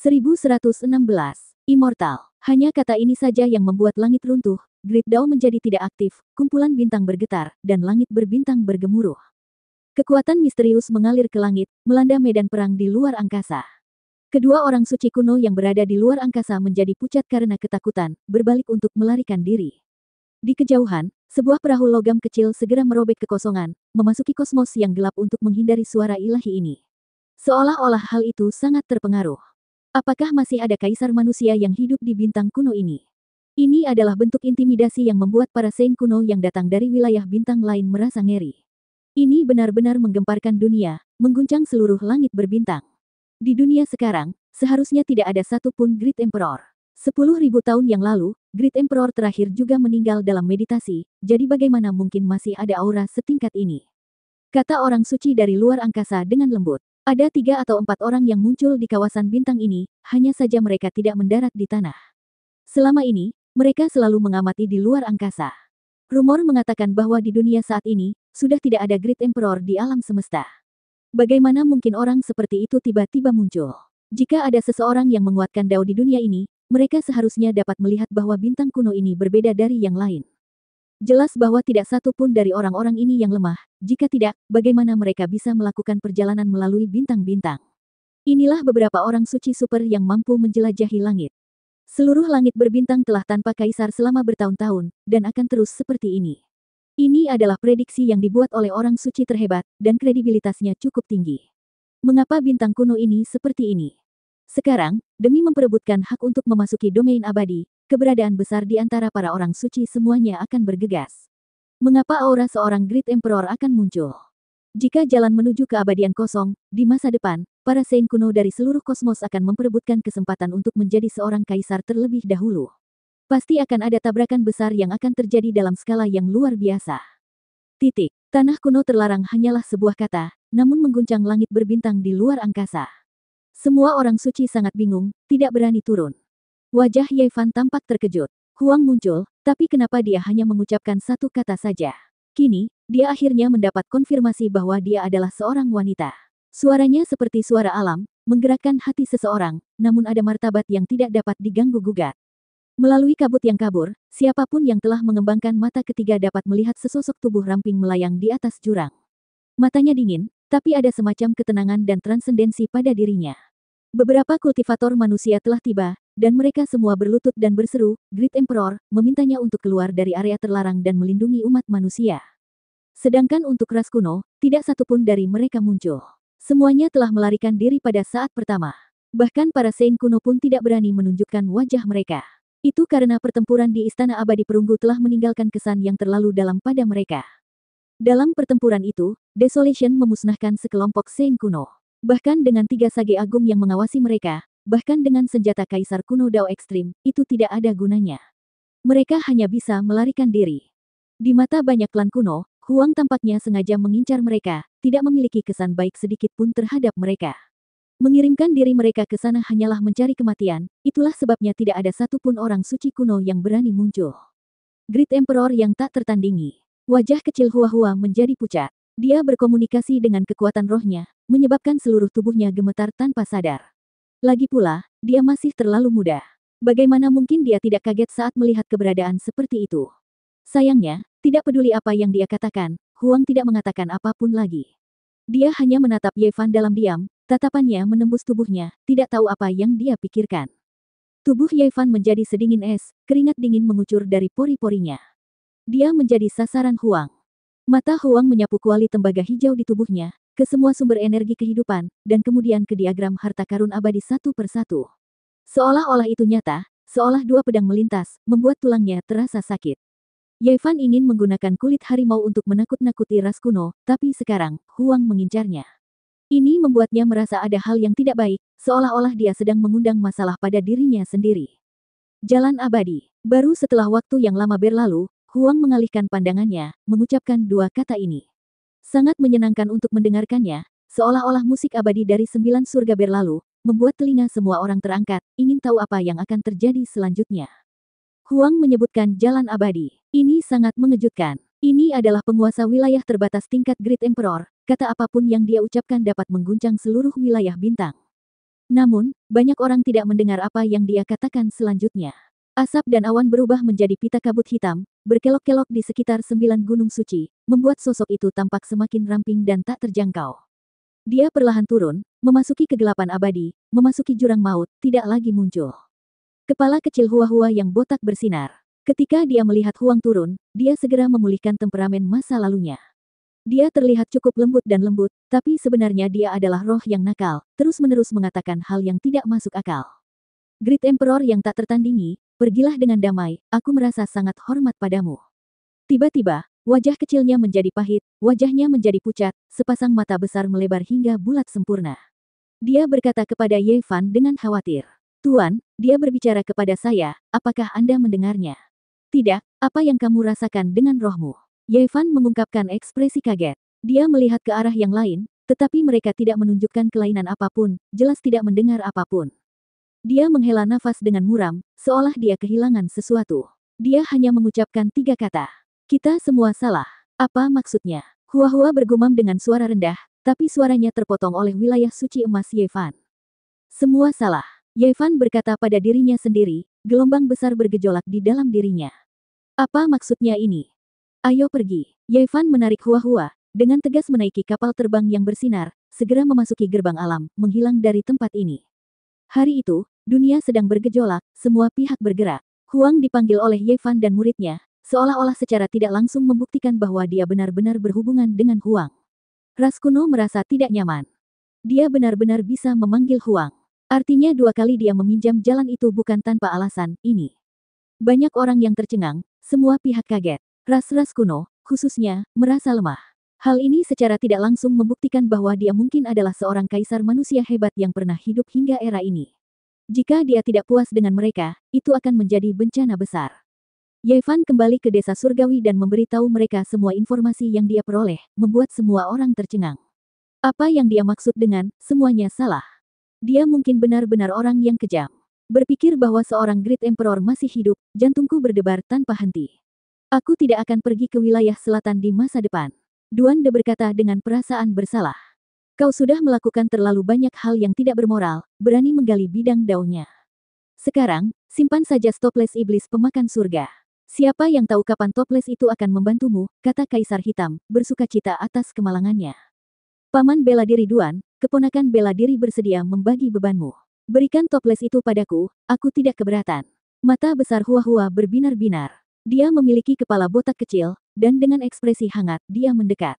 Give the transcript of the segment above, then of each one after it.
1116. Immortal. Hanya kata ini saja yang membuat langit runtuh, Great Dao menjadi tidak aktif, kumpulan bintang bergetar, dan langit berbintang bergemuruh. Kekuatan misterius mengalir ke langit, melanda medan perang di luar angkasa. Kedua orang suci kuno yang berada di luar angkasa menjadi pucat karena ketakutan, berbalik untuk melarikan diri. Di kejauhan, sebuah perahu logam kecil segera merobek kekosongan, memasuki kosmos yang gelap untuk menghindari suara ilahi ini. Seolah-olah hal itu sangat terpengaruh. Apakah masih ada kaisar manusia yang hidup di bintang kuno ini? Ini adalah bentuk intimidasi yang membuat para saint kuno yang datang dari wilayah bintang lain merasa ngeri. Ini benar-benar menggemparkan dunia, mengguncang seluruh langit berbintang. Di dunia sekarang, seharusnya tidak ada satupun Great Emperor. 10.000 tahun yang lalu, Great Emperor terakhir juga meninggal dalam meditasi, jadi bagaimana mungkin masih ada aura setingkat ini? Kata orang suci dari luar angkasa dengan lembut. Ada 3 atau 4 orang yang muncul di kawasan bintang ini, hanya saja mereka tidak mendarat di tanah. Selama ini, mereka selalu mengamati di luar angkasa. Rumor mengatakan bahwa di dunia saat ini, sudah tidak ada Great Emperor di alam semesta. Bagaimana mungkin orang seperti itu tiba-tiba muncul? Jika ada seseorang yang menguatkan Dao di dunia ini, mereka seharusnya dapat melihat bahwa bintang kuno ini berbeda dari yang lain. Jelas bahwa tidak satu pun dari orang-orang ini yang lemah, jika tidak, bagaimana mereka bisa melakukan perjalanan melalui bintang-bintang. Inilah beberapa orang suci super yang mampu menjelajahi langit. Seluruh langit berbintang telah tanpa kaisar selama bertahun-tahun, dan akan terus seperti ini. Ini adalah prediksi yang dibuat oleh orang suci terhebat, dan kredibilitasnya cukup tinggi. Mengapa bintang kuno ini seperti ini? Sekarang, demi memperebutkan hak untuk memasuki domain abadi, keberadaan besar di antara para orang suci semuanya akan bergegas. Mengapa aura seorang Great Emperor akan muncul? Jika jalan menuju keabadian kosong, di masa depan, para saint kuno dari seluruh kosmos akan memperebutkan kesempatan untuk menjadi seorang kaisar terlebih dahulu. Pasti akan ada tabrakan besar yang akan terjadi dalam skala yang luar biasa. Titik. Tanah kuno terlarang hanyalah sebuah kata, namun mengguncang langit berbintang di luar angkasa. Semua orang suci sangat bingung, tidak berani turun. Wajah Ye Fan tampak terkejut. Huang muncul, tapi kenapa dia hanya mengucapkan satu kata saja? Kini, dia akhirnya mendapat konfirmasi bahwa dia adalah seorang wanita. Suaranya seperti suara alam, menggerakkan hati seseorang, namun ada martabat yang tidak dapat diganggu-gugat. Melalui kabut yang kabur, siapapun yang telah mengembangkan mata ketiga dapat melihat sesosok tubuh ramping melayang di atas jurang. Matanya dingin, tapi ada semacam ketenangan dan transendensi pada dirinya. Beberapa kultivator manusia telah tiba, dan mereka semua berlutut dan berseru, Great Emperor, memintanya untuk keluar dari area terlarang dan melindungi umat manusia. Sedangkan untuk ras kuno, tidak satupun dari mereka muncul. Semuanya telah melarikan diri pada saat pertama. Bahkan para saint kuno pun tidak berani menunjukkan wajah mereka. Itu karena pertempuran di Istana Abadi Perunggu telah meninggalkan kesan yang terlalu dalam pada mereka. Dalam pertempuran itu, Desolation memusnahkan sekelompok saint kuno. Bahkan dengan 3 sage agung yang mengawasi mereka, bahkan dengan senjata kaisar kuno Dao ekstrim, itu tidak ada gunanya. Mereka hanya bisa melarikan diri. Di mata banyak klan kuno, Huang tampaknya sengaja mengincar mereka, tidak memiliki kesan baik sedikit pun terhadap mereka. Mengirimkan diri mereka ke sana hanyalah mencari kematian, itulah sebabnya tidak ada satupun orang suci kuno yang berani muncul. Great Emperor yang tak tertandingi. Wajah kecil Hua-Hua menjadi pucat. Dia berkomunikasi dengan kekuatan rohnya, menyebabkan seluruh tubuhnya gemetar tanpa sadar. Lagi pula, dia masih terlalu muda. Bagaimana mungkin dia tidak kaget saat melihat keberadaan seperti itu? Sayangnya, tidak peduli apa yang dia katakan, Huang tidak mengatakan apapun lagi. Dia hanya menatap Ye Fan dalam diam, tatapannya menembus tubuhnya, tidak tahu apa yang dia pikirkan. Tubuh Ye Fan menjadi sedingin es, keringat dingin mengucur dari pori-porinya. Dia menjadi sasaran Huang. Mata Huang menyapu kuali tembaga hijau di tubuhnya, ke semua sumber energi kehidupan, dan kemudian ke diagram harta karun abadi satu persatu. Seolah-olah itu nyata, seolah 2 pedang melintas, membuat tulangnya terasa sakit. Ye Fan ingin menggunakan kulit harimau untuk menakut-nakuti ras kuno, tapi sekarang, Huang mengincarnya. Ini membuatnya merasa ada hal yang tidak baik, seolah-olah dia sedang mengundang masalah pada dirinya sendiri. Jalan abadi. Baru setelah waktu yang lama berlalu, Huang mengalihkan pandangannya, mengucapkan 2 kata ini. Sangat menyenangkan untuk mendengarkannya, seolah-olah musik abadi dari 9 surga berlalu, membuat telinga semua orang terangkat, ingin tahu apa yang akan terjadi selanjutnya. Huang menyebutkan jalan abadi. Ini sangat mengejutkan. Ini adalah penguasa wilayah terbatas tingkat Great Emperor, kata apapun yang dia ucapkan dapat mengguncang seluruh wilayah bintang. Namun, banyak orang tidak mendengar apa yang dia katakan selanjutnya. Asap dan awan berubah menjadi pita kabut hitam, berkelok-kelok di sekitar 9 gunung suci, membuat sosok itu tampak semakin ramping dan tak terjangkau. Dia perlahan turun, memasuki kegelapan abadi, memasuki jurang maut, tidak lagi muncul. Kepala kecil Hua-Hua yang botak bersinar. Ketika dia melihat Huang turun, dia segera memulihkan temperamen masa lalunya. Dia terlihat cukup lembut dan lembut, tapi sebenarnya dia adalah roh yang nakal, terus-menerus mengatakan hal yang tidak masuk akal. Great Emperor yang tak tertandingi, pergilah dengan damai, aku merasa sangat hormat padamu. Tiba-tiba, wajah kecilnya menjadi pahit, wajahnya menjadi pucat, sepasang mata besar melebar hingga bulat sempurna. Dia berkata kepada Ye Fan dengan khawatir. Tuan, dia berbicara kepada saya, apakah Anda mendengarnya? Tidak, apa yang kamu rasakan dengan rohmu? Ye Fan mengungkapkan ekspresi kaget. Dia melihat ke arah yang lain, tetapi mereka tidak menunjukkan kelainan apapun, jelas tidak mendengar apapun. Dia menghela nafas dengan muram, seolah dia kehilangan sesuatu. Dia hanya mengucapkan 3 kata. Kita semua salah. Apa maksudnya? Hua-Hua bergumam dengan suara rendah, tapi suaranya terpotong oleh wilayah suci emas Ye Fan. Semua salah. Ye Fan berkata pada dirinya sendiri, gelombang besar bergejolak di dalam dirinya. Apa maksudnya ini? Ayo pergi. Ye Fan menarik Hua-Hua, dengan tegas menaiki kapal terbang yang bersinar, segera memasuki gerbang alam, menghilang dari tempat ini. Hari itu, dunia sedang bergejolak, semua pihak bergerak. Huang dipanggil oleh Ye Fan dan muridnya, seolah-olah secara tidak langsung membuktikan bahwa dia benar-benar berhubungan dengan Huang. Ras kuno merasa tidak nyaman. Dia benar-benar bisa memanggil Huang. Artinya 2 kali dia meminjam jalan itu bukan tanpa alasan, ini. Banyak orang yang tercengang, semua pihak kaget. Ras-ras kuno, khususnya, merasa lemah. Hal ini secara tidak langsung membuktikan bahwa dia mungkin adalah seorang kaisar manusia hebat yang pernah hidup hingga era ini. Jika dia tidak puas dengan mereka, itu akan menjadi bencana besar. Ye Fan kembali ke desa surgawi dan memberitahu mereka semua informasi yang dia peroleh, membuat semua orang tercengang. Apa yang dia maksud dengan, semuanya salah? Dia mungkin benar-benar orang yang kejam. Berpikir bahwa seorang Great Emperor masih hidup, jantungku berdebar tanpa henti. Aku tidak akan pergi ke wilayah selatan di masa depan. Duan De berkata dengan perasaan bersalah. Kau sudah melakukan terlalu banyak hal yang tidak bermoral, berani menggali bidang daunnya. Sekarang, simpan saja toples iblis pemakan surga. Siapa yang tahu kapan toples itu akan membantumu, kata Kaisar Hitam, bersukacita atas kemalangannya. Paman bela diri Duan, keponakan bela diri bersedia membagi bebanmu. Berikan toples itu padaku, aku tidak keberatan. Mata besar Hua-Hua berbinar-binar. Dia memiliki kepala botak kecil, dan dengan ekspresi hangat, dia mendekat.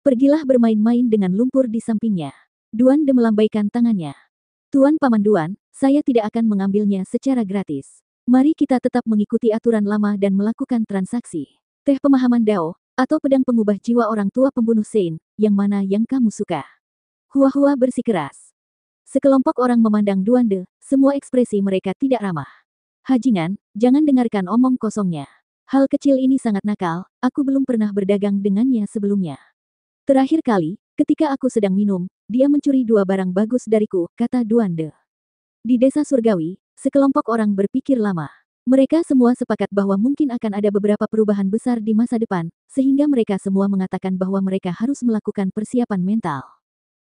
Pergilah bermain-main dengan lumpur di sampingnya. Duan De melambaikan tangannya. Tuan Paman Duan, saya tidak akan mengambilnya secara gratis. Mari kita tetap mengikuti aturan lama dan melakukan transaksi. Teh pemahaman Dao, atau pedang pengubah jiwa orang tua pembunuh Sein, yang mana yang kamu suka? Hua-Hua bersikeras. Sekelompok orang memandang Duan De, semua ekspresi mereka tidak ramah. Hajingan, jangan dengarkan omong kosongnya. Hal kecil ini sangat nakal, aku belum pernah berdagang dengannya sebelumnya. Terakhir kali, ketika aku sedang minum, dia mencuri 2 barang bagus dariku, kata Duan De. Di desa surgawi, sekelompok orang berpikir lama. Mereka semua sepakat bahwa mungkin akan ada beberapa perubahan besar di masa depan, sehingga mereka semua mengatakan bahwa mereka harus melakukan persiapan mental.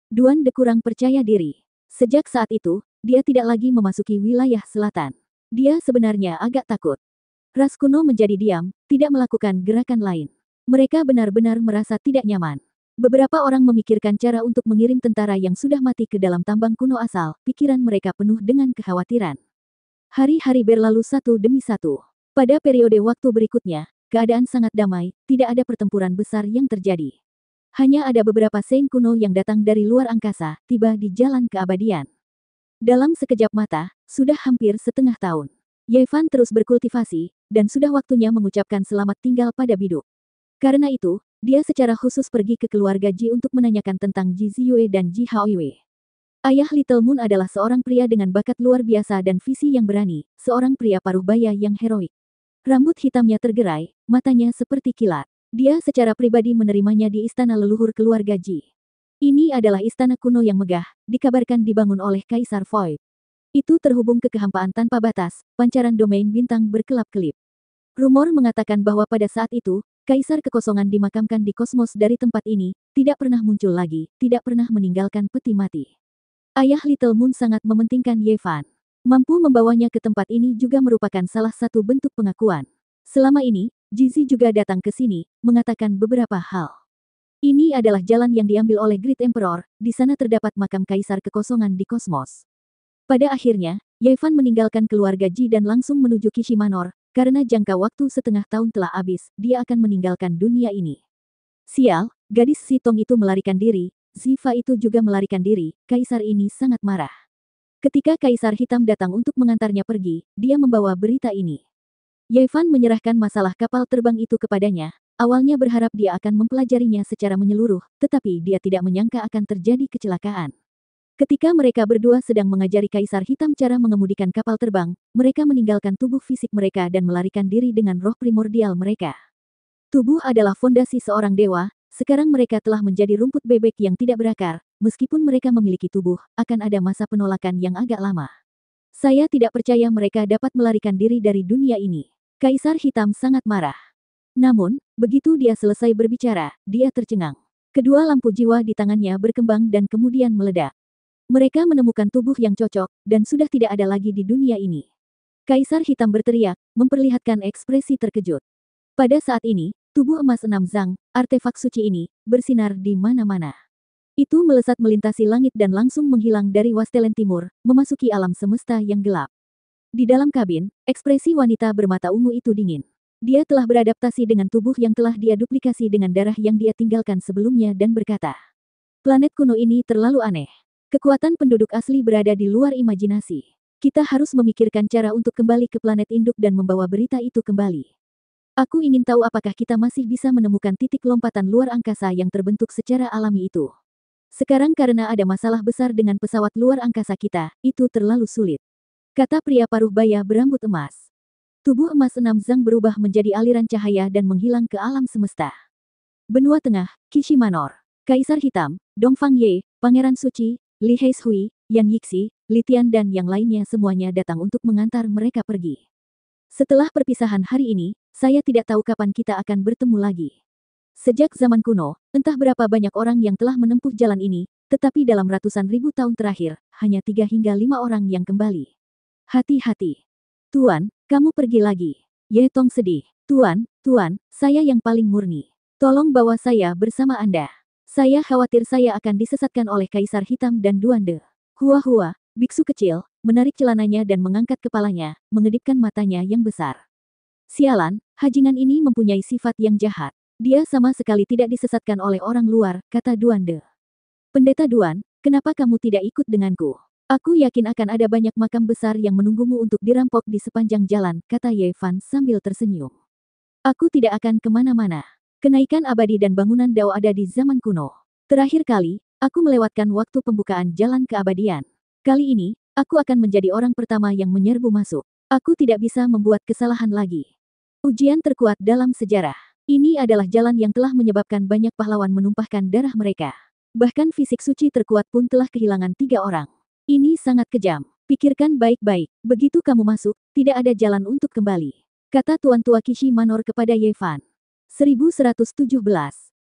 Duan De kurang percaya diri. Sejak saat itu, dia tidak lagi memasuki wilayah selatan. Dia sebenarnya agak takut. Ras kuno menjadi diam, tidak melakukan gerakan lain. Mereka benar-benar merasa tidak nyaman. Beberapa orang memikirkan cara untuk mengirim tentara yang sudah mati ke dalam tambang kuno asal, pikiran mereka penuh dengan kekhawatiran. Hari-hari berlalu satu demi satu. Pada periode waktu berikutnya, keadaan sangat damai, tidak ada pertempuran besar yang terjadi. Hanya ada beberapa Sein kuno yang datang dari luar angkasa, tiba di jalan keabadian. Dalam sekejap mata, sudah hampir setengah tahun. Ye Fan terus berkultivasi, dan sudah waktunya mengucapkan selamat tinggal pada biduk. Karena itu, dia secara khusus pergi ke keluarga Ji untuk menanyakan tentang Ji Ziyue dan Ji Haoyue. Ayah Little Moon adalah seorang pria dengan bakat luar biasa dan visi yang berani, seorang pria paruh baya yang heroik. Rambut hitamnya tergerai, matanya seperti kilat. Dia secara pribadi menerimanya di istana leluhur keluarga Ji. Ini adalah istana kuno yang megah, dikabarkan dibangun oleh Kaisar Void. Itu terhubung ke kehampaan tanpa batas, pancaran domain bintang berkelap-kelip. Rumor mengatakan bahwa pada saat itu, Kaisar Kekosongan dimakamkan di kosmos dari tempat ini, tidak pernah muncul lagi, tidak pernah meninggalkan peti mati. Ayah Little Moon sangat mementingkan Ye Fan. Mampu membawanya ke tempat ini juga merupakan salah satu bentuk pengakuan. Selama ini, Jizi juga datang ke sini, mengatakan beberapa hal. Ini adalah jalan yang diambil oleh Great Emperor, di sana terdapat makam kaisar kekosongan di kosmos. Pada akhirnya, Ye Fan meninggalkan keluarga Ji dan langsung menuju Kishi Manor, karena jangka waktu setengah tahun telah habis, dia akan meninggalkan dunia ini. Sial, gadis si Tong itu melarikan diri, Ziva itu juga melarikan diri, kaisar ini sangat marah. Ketika Kaisar Hitam datang untuk mengantarnya pergi, dia membawa berita ini. Ye Fan menyerahkan masalah kapal terbang itu kepadanya, awalnya berharap dia akan mempelajarinya secara menyeluruh, tetapi dia tidak menyangka akan terjadi kecelakaan. Ketika mereka berdua sedang mengajari Kaisar Hitam cara mengemudikan kapal terbang, mereka meninggalkan tubuh fisik mereka dan melarikan diri dengan roh primordial mereka. Tubuh adalah fondasi seorang dewa, sekarang mereka telah menjadi rumput bebek yang tidak berakar. Meskipun mereka memiliki tubuh, akan ada masa penolakan yang agak lama. Saya tidak percaya mereka dapat melarikan diri dari dunia ini. Kaisar Hitam sangat marah. Namun, begitu dia selesai berbicara, dia tercengang. Kedua lampu jiwa di tangannya berkembang dan kemudian meledak. Mereka menemukan tubuh yang cocok, dan sudah tidak ada lagi di dunia ini. Kaisar Hitam berteriak, memperlihatkan ekspresi terkejut. Pada saat ini, tubuh emas 6 Zhang, artefak suci ini, bersinar di mana-mana. Itu melesat melintasi langit dan langsung menghilang dari Wastelen Timur, memasuki alam semesta yang gelap. Di dalam kabin, ekspresi wanita bermata ungu itu dingin. Dia telah beradaptasi dengan tubuh yang telah dia duplikasi dengan darah yang dia tinggalkan sebelumnya dan berkata, "Planet kuno ini terlalu aneh. Kekuatan penduduk asli berada di luar imajinasi. Kita harus memikirkan cara untuk kembali ke planet induk dan membawa berita itu kembali. Aku ingin tahu apakah kita masih bisa menemukan titik lompatan luar angkasa yang terbentuk secara alami itu. Sekarang karena ada masalah besar dengan pesawat luar angkasa kita, itu terlalu sulit," kata pria paruh baya berambut emas. Tubuh emas 6 Zhang berubah menjadi aliran cahaya dan menghilang ke alam semesta. Benua Tengah, Kishi Manor. Kaisar Hitam, Dongfang Ye, Pangeran Suci, Li Heishui, Yan Yixi, Li Tian dan yang lainnya semuanya datang untuk mengantar mereka pergi. Setelah perpisahan hari ini, saya tidak tahu kapan kita akan bertemu lagi. Sejak zaman kuno, entah berapa banyak orang yang telah menempuh jalan ini, tetapi dalam ratusan ribu tahun terakhir, hanya 3 hingga 5 orang yang kembali. Hati-hati. Tuan, kamu pergi lagi. Ye Tong sedih. Tuan, saya yang paling murni. Tolong bawa saya bersama Anda. Saya khawatir saya akan disesatkan oleh Kaisar Hitam dan Duande. Hua, biksu kecil, menarik celananya dan mengangkat kepalanya, mengedipkan matanya yang besar. Sialan, Hajingan ini mempunyai sifat yang jahat. Dia sama sekali tidak disesatkan oleh orang luar, kata Duande. Pendeta Duan, kenapa kamu tidak ikut denganku? Aku yakin akan ada banyak makam besar yang menunggumu untuk dirampok di sepanjang jalan, kata Ye Fan sambil tersenyum. Aku tidak akan kemana-mana. Kenaikan abadi dan bangunan Dao ada di zaman kuno. Terakhir kali, aku melewatkan waktu pembukaan jalan keabadian. Kali ini, aku akan menjadi orang pertama yang menyerbu masuk. Aku tidak bisa membuat kesalahan lagi. Ujian terkuat dalam sejarah. Ini adalah jalan yang telah menyebabkan banyak pahlawan menumpahkan darah mereka. Bahkan fisik suci terkuat pun telah kehilangan 3 orang. Ini sangat kejam. Pikirkan baik-baik. Begitu kamu masuk, tidak ada jalan untuk kembali, kata Tuan Tua Kishi Manor kepada Ye Fan. 1117.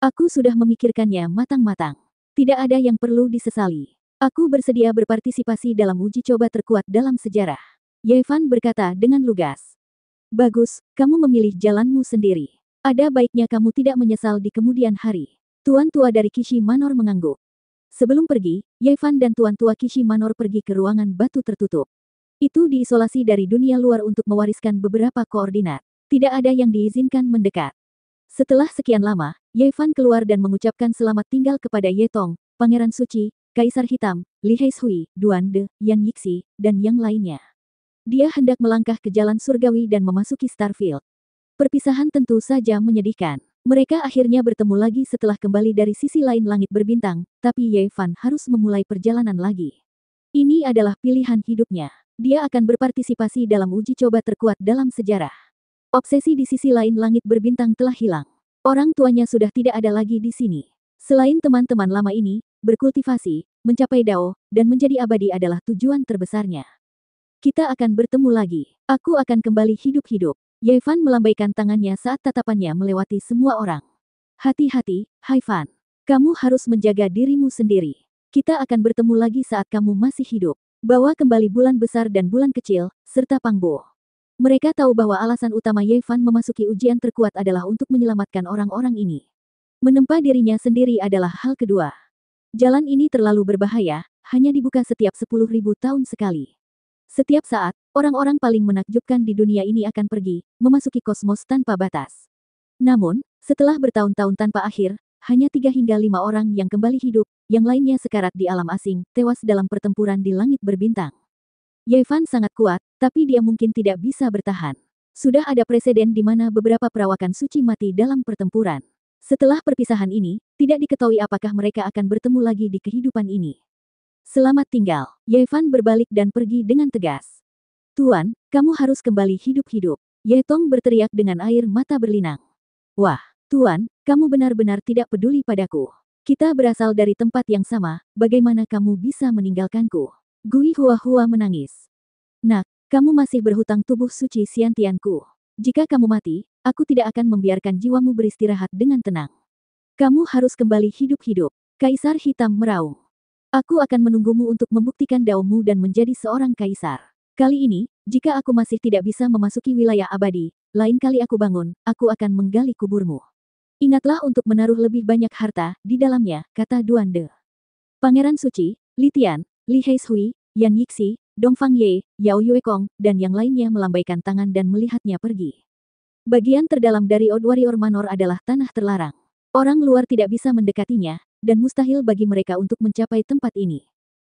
Aku sudah memikirkannya matang-matang. Tidak ada yang perlu disesali. Aku bersedia berpartisipasi dalam uji coba terkuat dalam sejarah. Ye Fan berkata dengan lugas. Bagus, kamu memilih jalanmu sendiri. Ada baiknya kamu tidak menyesal di kemudian hari. Tuan tua dari Kishi Manor mengangguk. Sebelum pergi, Ye Fan dan Tuan tua Kishi Manor pergi ke ruangan batu tertutup. Itu diisolasi dari dunia luar untuk mewariskan beberapa koordinat. Tidak ada yang diizinkan mendekat. Setelah sekian lama, Ye Fan keluar dan mengucapkan selamat tinggal kepada Ye Tong, Pangeran Suci, Kaisar Hitam, Li Heishui, Duande, Yan Yixi, dan yang lainnya. Dia hendak melangkah ke jalan surgawi dan memasuki Starfield. Perpisahan tentu saja menyedihkan. Mereka akhirnya bertemu lagi setelah kembali dari sisi lain langit berbintang, tapi Ye Fan harus memulai perjalanan lagi. Ini adalah pilihan hidupnya. Dia akan berpartisipasi dalam uji coba terkuat dalam sejarah. Obsesi di sisi lain langit berbintang telah hilang. Orang tuanya sudah tidak ada lagi di sini. Selain teman-teman lama ini, berkultivasi, mencapai Dao, dan menjadi abadi adalah tujuan terbesarnya. Kita akan bertemu lagi. Aku akan kembali hidup-hidup. Ye Fan melambaikan tangannya saat tatapannya melewati semua orang. Hati-hati, Hai Fan. Kamu harus menjaga dirimu sendiri. Kita akan bertemu lagi saat kamu masih hidup. Bawa kembali bulan besar dan bulan kecil, serta Pangbo. Mereka tahu bahwa alasan utama Ye Fan memasuki ujian terkuat adalah untuk menyelamatkan orang-orang ini. Menempa dirinya sendiri adalah hal kedua. Jalan ini terlalu berbahaya, hanya dibuka setiap 10.000 tahun sekali. Setiap saat, orang-orang paling menakjubkan di dunia ini akan pergi, memasuki kosmos tanpa batas. Namun, setelah bertahun-tahun tanpa akhir, hanya 3 hingga 5 orang yang kembali hidup, yang lainnya sekarat di alam asing, tewas dalam pertempuran di langit berbintang. Ye Fan sangat kuat, tapi dia mungkin tidak bisa bertahan. Sudah ada preseden di mana beberapa perawakan suci mati dalam pertempuran. Setelah perpisahan ini, tidak diketahui apakah mereka akan bertemu lagi di kehidupan ini. Selamat tinggal. Ye Fan berbalik dan pergi dengan tegas. Tuan, kamu harus kembali hidup-hidup. Ye Tong berteriak dengan air mata berlinang. Wah, Tuan, kamu benar-benar tidak peduli padaku. Kita berasal dari tempat yang sama, bagaimana kamu bisa meninggalkanku? Gui Hua menangis. Nak, kamu masih berhutang tubuh suci Xiantianku. Jika kamu mati, aku tidak akan membiarkan jiwamu beristirahat dengan tenang. Kamu harus kembali hidup-hidup. Kaisar Hitam meraung. Aku akan menunggumu untuk membuktikan daunmu dan menjadi seorang kaisar. Kali ini, jika aku masih tidak bisa memasuki wilayah abadi, lain kali aku bangun, aku akan menggali kuburmu. Ingatlah untuk menaruh lebih banyak harta di dalamnya, kata Duan De. Pangeran Suci, Li Tian, Li Heishui, Yan Yixi, Dong Fang Ye, Yao Yuekong, dan yang lainnya melambaikan tangan dan melihatnya pergi. Bagian terdalam dari Old Warrior Manor adalah tanah terlarang. Orang luar tidak bisa mendekatinya, dan mustahil bagi mereka untuk mencapai tempat ini.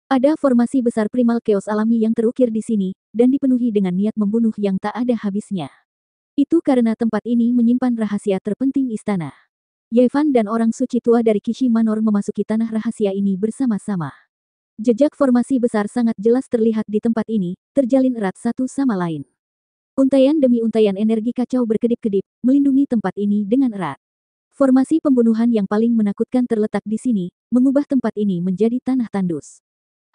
Ada formasi besar primal chaos alami yang terukir di sini, dan dipenuhi dengan niat membunuh yang tak ada habisnya. Itu karena tempat ini menyimpan rahasia terpenting istana. Ye Fan dan orang suci tua dari Kishi Manor memasuki tanah rahasia ini bersama-sama. Jejak formasi besar sangat jelas terlihat di tempat ini, terjalin erat satu sama lain. Untaian demi untaian energi kacau berkedip-kedip, melindungi tempat ini dengan erat. Formasi pembunuhan yang paling menakutkan terletak di sini, mengubah tempat ini menjadi tanah tandus.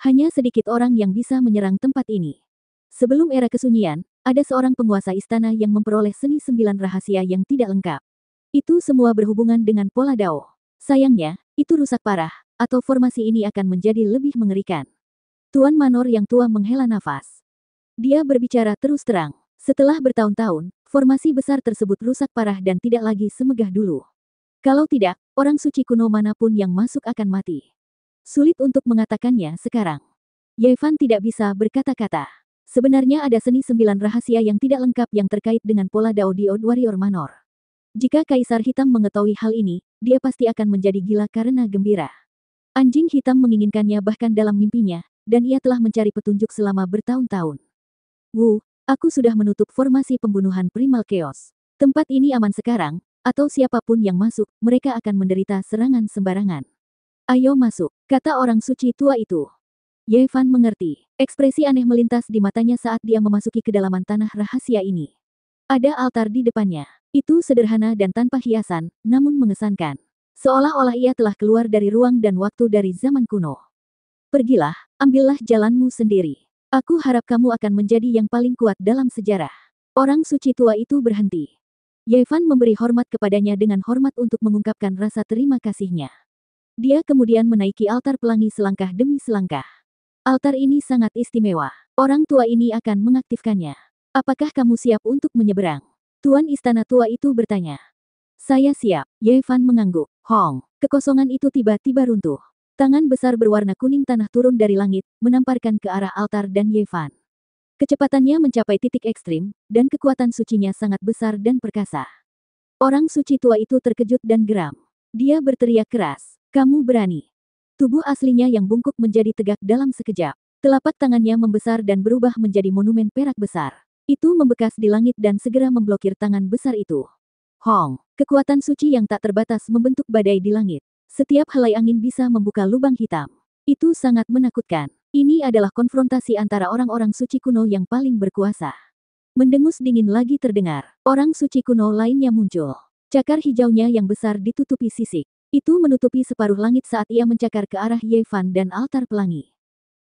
Hanya sedikit orang yang bisa menyerang tempat ini. Sebelum era kesunyian, ada seorang penguasa istana yang memperoleh seni 9 rahasia yang tidak lengkap. Itu semua berhubungan dengan pola Dao. Sayangnya, itu rusak parah, atau formasi ini akan menjadi lebih mengerikan. Tuan Manor yang tua menghela nafas. Dia berbicara terus terang. Setelah bertahun-tahun, formasi besar tersebut rusak parah dan tidak lagi semegah dulu. Kalau tidak, orang suci kuno manapun yang masuk akan mati. Sulit untuk mengatakannya sekarang. Ye Fan tidak bisa berkata-kata. Sebenarnya ada seni 9 rahasia yang tidak lengkap yang terkait dengan pola Dao di Old Warrior Manor. Jika Kaisar Hitam mengetahui hal ini, dia pasti akan menjadi gila karena gembira. Anjing hitam menginginkannya bahkan dalam mimpinya, dan ia telah mencari petunjuk selama bertahun-tahun. Wu, aku sudah menutup formasi pembunuhan Primal Chaos. Tempat ini aman sekarang, atau siapapun yang masuk, mereka akan menderita serangan sembarangan. Ayo masuk, kata orang suci tua itu. Ye Fan mengerti. Ekspresi aneh melintas di matanya saat dia memasuki kedalaman tanah rahasia ini. Ada altar di depannya. Itu sederhana dan tanpa hiasan, namun mengesankan. Seolah-olah ia telah keluar dari ruang dan waktu dari zaman kuno. Pergilah, ambillah jalanmu sendiri. Aku harap kamu akan menjadi yang paling kuat dalam sejarah. Orang suci tua itu berhenti. Ye Fan memberi hormat kepadanya dengan hormat untuk mengungkapkan rasa terima kasihnya. Dia kemudian menaiki altar pelangi selangkah demi selangkah. Altar ini sangat istimewa. Orang tua ini akan mengaktifkannya. Apakah kamu siap untuk menyeberang? Tuan Istana Tua itu bertanya. Saya siap. Ye Fan mengangguk. Hong. Kekosongan itu tiba-tiba runtuh. Tangan besar berwarna kuning tanah turun dari langit, menamparkan ke arah altar dan Ye Fan. Kecepatannya mencapai titik ekstrim, dan kekuatan sucinya sangat besar dan perkasa. Orang suci tua itu terkejut dan geram. Dia berteriak keras. Kamu berani. Tubuh aslinya yang bungkuk menjadi tegak dalam sekejap. Telapak tangannya membesar dan berubah menjadi monumen perak besar. Itu membekas di langit dan segera memblokir tangan besar itu. Hong, kekuatan suci yang tak terbatas membentuk badai di langit. Setiap helai angin bisa membuka lubang hitam. Itu sangat menakutkan. Ini adalah konfrontasi antara orang-orang suci kuno yang paling berkuasa. Mendengus dingin lagi terdengar. Orang suci kuno lainnya muncul. Cakar hijaunya yang besar ditutupi sisik. Itu menutupi separuh langit saat ia mencakar ke arah Ye Fan dan altar pelangi.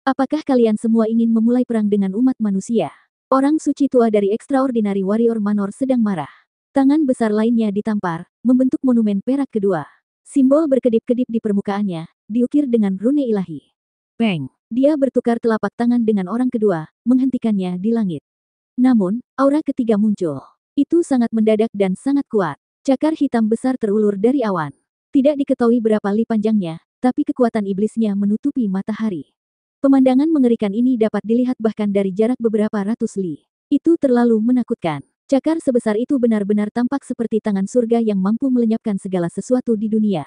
Apakah kalian semua ingin memulai perang dengan umat manusia? Orang suci tua dari Extraordinary Warrior Manor sedang marah. Tangan besar lainnya ditampar, membentuk monumen perak kedua. Simbol berkedip-kedip di permukaannya, diukir dengan rune ilahi. Peng! Dia bertukar telapak tangan dengan orang kedua, menghentikannya di langit. Namun, aura ketiga muncul. Itu sangat mendadak dan sangat kuat. Cakar hitam besar terulur dari awan. Tidak diketahui berapa li panjangnya, tapi kekuatan iblisnya menutupi matahari. Pemandangan mengerikan ini dapat dilihat bahkan dari jarak beberapa ratus li. Itu terlalu menakutkan. Cakar sebesar itu benar-benar tampak seperti tangan surga yang mampu melenyapkan segala sesuatu di dunia.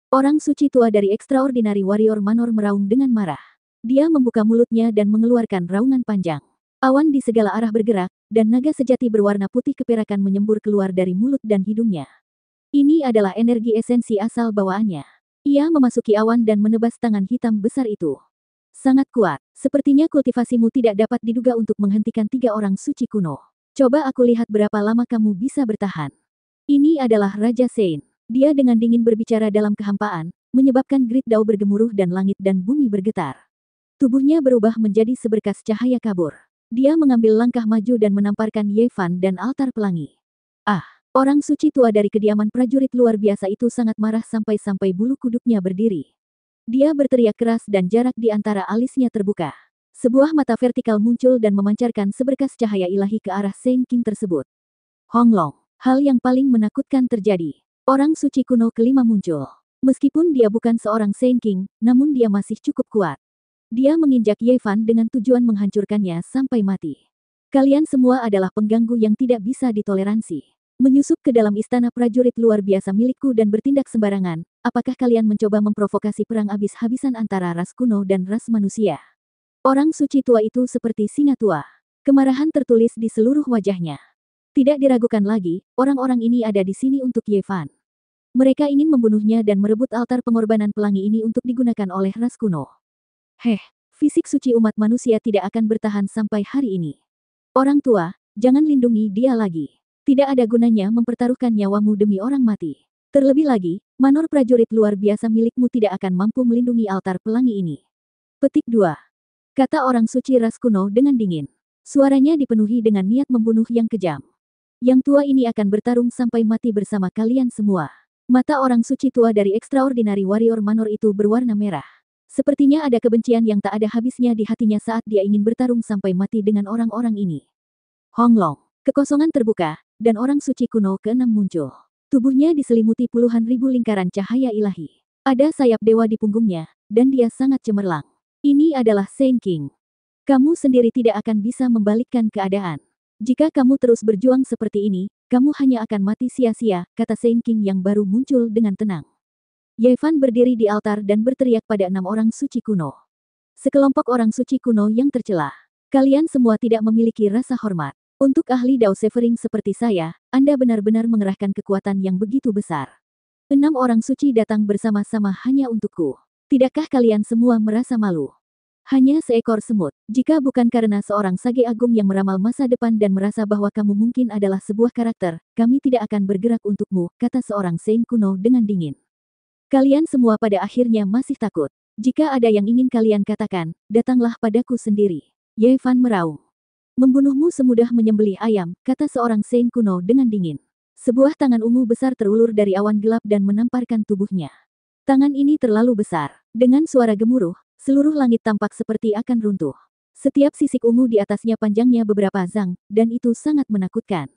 Orang suci tua dari Extraordinary Warrior Manor meraung dengan marah. Dia membuka mulutnya dan mengeluarkan raungan panjang. Awan di segala arah bergerak, dan naga sejati berwarna putih keperakan menyembur keluar dari mulut dan hidungnya. Ini adalah energi esensi asal bawaannya. Ia memasuki awan dan menebas tangan hitam besar itu. Sangat kuat. Sepertinya kultivasimu tidak dapat diduga untuk menghentikan tiga orang suci kuno. Coba aku lihat berapa lama kamu bisa bertahan. Ini adalah Raja Sein. Dia dengan dingin berbicara dalam kehampaan, menyebabkan Great Dao bergemuruh dan langit dan bumi bergetar. Tubuhnya berubah menjadi seberkas cahaya kabur. Dia mengambil langkah maju dan menamparkan Ye Fan dan altar pelangi. Ah! Orang suci tua dari kediaman prajurit luar biasa itu sangat marah sampai-sampai bulu kuduknya berdiri. Dia berteriak keras dan jarak di antara alisnya terbuka. Sebuah mata vertikal muncul dan memancarkan seberkas cahaya ilahi ke arah Sein King tersebut. Honglong! Hal yang paling menakutkan terjadi. Orang suci kuno kelima muncul. Meskipun dia bukan seorang Sein King, namun dia masih cukup kuat. Dia menginjak Ye Fan dengan tujuan menghancurkannya sampai mati. Kalian semua adalah pengganggu yang tidak bisa ditoleransi. Menyusup ke dalam istana prajurit luar biasa milikku dan bertindak sembarangan, apakah kalian mencoba memprovokasi perang habis-habisan antara ras kuno dan ras manusia? Orang suci tua itu seperti singa tua. Kemarahan tertulis di seluruh wajahnya. Tidak diragukan lagi, orang-orang ini ada di sini untuk Ye Fan. Mereka ingin membunuhnya dan merebut altar pengorbanan pelangi ini untuk digunakan oleh ras kuno. Fisik suci umat manusia tidak akan bertahan sampai hari ini. Orang tua, jangan lindungi dia lagi. Tidak ada gunanya mempertaruhkan nyawamu demi orang mati. Terlebih lagi, manor prajurit luar biasa milikmu tidak akan mampu melindungi altar pelangi ini. Petik 2. Kata orang suci ras kuno dengan dingin. Suaranya dipenuhi dengan niat membunuh yang kejam. Yang tua ini akan bertarung sampai mati bersama kalian semua. Mata orang suci tua dari Extraordinary Warrior Manor itu berwarna merah. Sepertinya ada kebencian yang tak ada habisnya di hatinya saat dia ingin bertarung sampai mati dengan orang-orang ini. Honglong. Kekosongan terbuka, dan orang suci kuno ke-6 muncul. Tubuhnya diselimuti puluhan ribu lingkaran cahaya ilahi. Ada sayap dewa di punggungnya, dan dia sangat cemerlang. Ini adalah Sein King. Kamu sendiri tidak akan bisa membalikkan keadaan. Jika kamu terus berjuang seperti ini, kamu hanya akan mati sia-sia, kata Sein King yang baru muncul dengan tenang. Ye Fan berdiri di altar dan berteriak pada 6 orang suci kuno. Sekelompok orang suci kuno yang tercela. Kalian semua tidak memiliki rasa hormat. Untuk ahli Dao Severing seperti saya, Anda benar-benar mengerahkan kekuatan yang begitu besar. 6 orang suci datang bersama-sama hanya untukku. Tidakkah kalian semua merasa malu? Hanya seekor semut. Jika bukan karena seorang sage agung yang meramal masa depan dan merasa bahwa kamu mungkin adalah sebuah karakter, kami tidak akan bergerak untukmu, kata seorang Sein kuno dengan dingin. Kalian semua pada akhirnya masih takut. Jika ada yang ingin kalian katakan, datanglah padaku sendiri. Ye Fan meraung. Membunuhmu semudah menyembelih ayam, kata seorang Sein kuno dengan dingin. Sebuah tangan ungu besar terulur dari awan gelap dan menamparkan tubuhnya. Tangan ini terlalu besar. Dengan suara gemuruh, seluruh langit tampak seperti akan runtuh. Setiap sisik ungu di atasnya panjangnya beberapa zang, dan itu sangat menakutkan.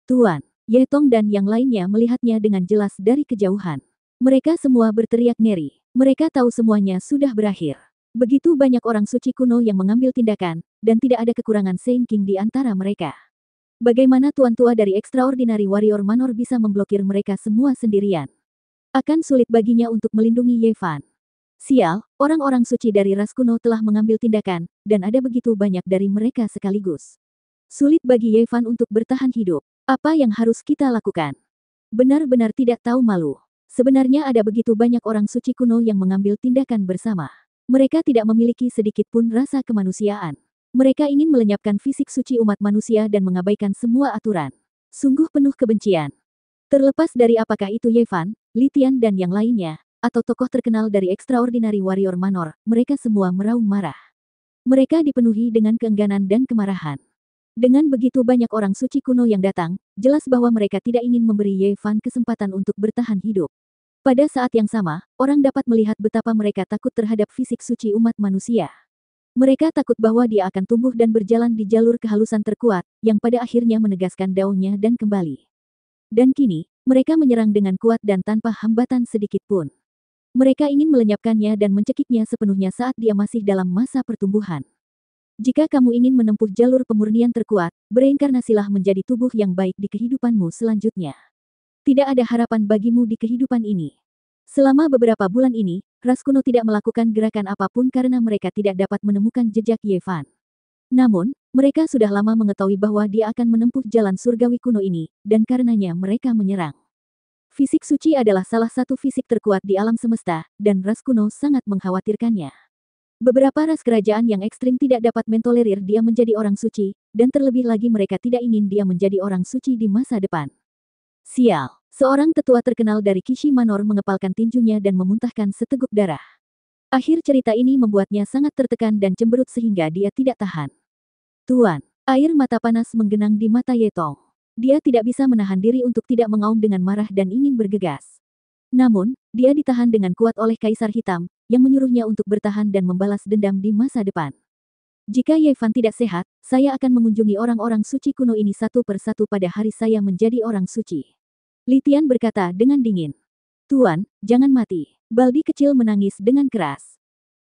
Tuan, Ye Tong dan yang lainnya melihatnya dengan jelas dari kejauhan. Mereka semua berteriak ngeri. Mereka tahu semuanya sudah berakhir. Begitu banyak orang suci kuno yang mengambil tindakan, dan tidak ada kekurangan Sein King di antara mereka. Bagaimana tuan tua dari Extraordinary Warrior Manor bisa memblokir mereka semua sendirian? Akan sulit baginya untuk melindungi Ye Fan. Sial, orang-orang suci dari ras kuno telah mengambil tindakan, dan ada begitu banyak dari mereka sekaligus. Sulit bagi Ye Fan untuk bertahan hidup. Apa yang harus kita lakukan? Benar-benar tidak tahu malu. Sebenarnya ada begitu banyak orang suci kuno yang mengambil tindakan bersama. Mereka tidak memiliki sedikit pun rasa kemanusiaan. Mereka ingin melenyapkan fisik suci umat manusia dan mengabaikan semua aturan. Sungguh penuh kebencian. Terlepas dari apakah itu Ye Fan, Li Tian dan yang lainnya, atau tokoh terkenal dari Extraordinary Warrior Manor, mereka semua meraung marah. Mereka dipenuhi dengan keengganan dan kemarahan. Dengan begitu banyak orang suci kuno yang datang, jelas bahwa mereka tidak ingin memberi Ye Fan kesempatan untuk bertahan hidup. Pada saat yang sama, orang dapat melihat betapa mereka takut terhadap fisik suci umat manusia. Mereka takut bahwa dia akan tumbuh dan berjalan di jalur kehalusan terkuat, yang pada akhirnya menegaskan daunnya dan kembali. Dan kini, mereka menyerang dengan kuat dan tanpa hambatan sedikit pun. Mereka ingin melenyapkannya dan mencekiknya sepenuhnya saat dia masih dalam masa pertumbuhan. Jika kamu ingin menempuh jalur pemurnian terkuat, bereinkarnasilah menjadi tubuh yang baik di kehidupanmu selanjutnya. Tidak ada harapan bagimu di kehidupan ini. Selama beberapa bulan ini, ras kuno tidak melakukan gerakan apapun karena mereka tidak dapat menemukan jejak Ye Fan. Namun, mereka sudah lama mengetahui bahwa dia akan menempuh jalan surgawi kuno ini, dan karenanya mereka menyerang. Fisik suci adalah salah satu fisik terkuat di alam semesta, dan ras kuno sangat mengkhawatirkannya. Beberapa ras kerajaan yang ekstrim tidak dapat mentolerir dia menjadi orang suci, dan terlebih lagi mereka tidak ingin dia menjadi orang suci di masa depan. Sial, seorang tetua terkenal dari Kishi Manor mengepalkan tinjunya dan memuntahkan seteguk darah. Akhir cerita ini membuatnya sangat tertekan dan cemberut sehingga dia tidak tahan. Tuan, air mata panas menggenang di mata Ye Tong. Dia tidak bisa menahan diri untuk tidak mengaum dengan marah dan ingin bergegas. Namun, dia ditahan dengan kuat oleh Kaisar Hitam, yang menyuruhnya untuk bertahan dan membalas dendam di masa depan. Jika Ye Fan tidak sehat, saya akan mengunjungi orang-orang suci kuno ini satu persatu pada hari saya menjadi orang suci. Li Tian berkata dengan dingin. Tuan, jangan mati. Baldi kecil menangis dengan keras.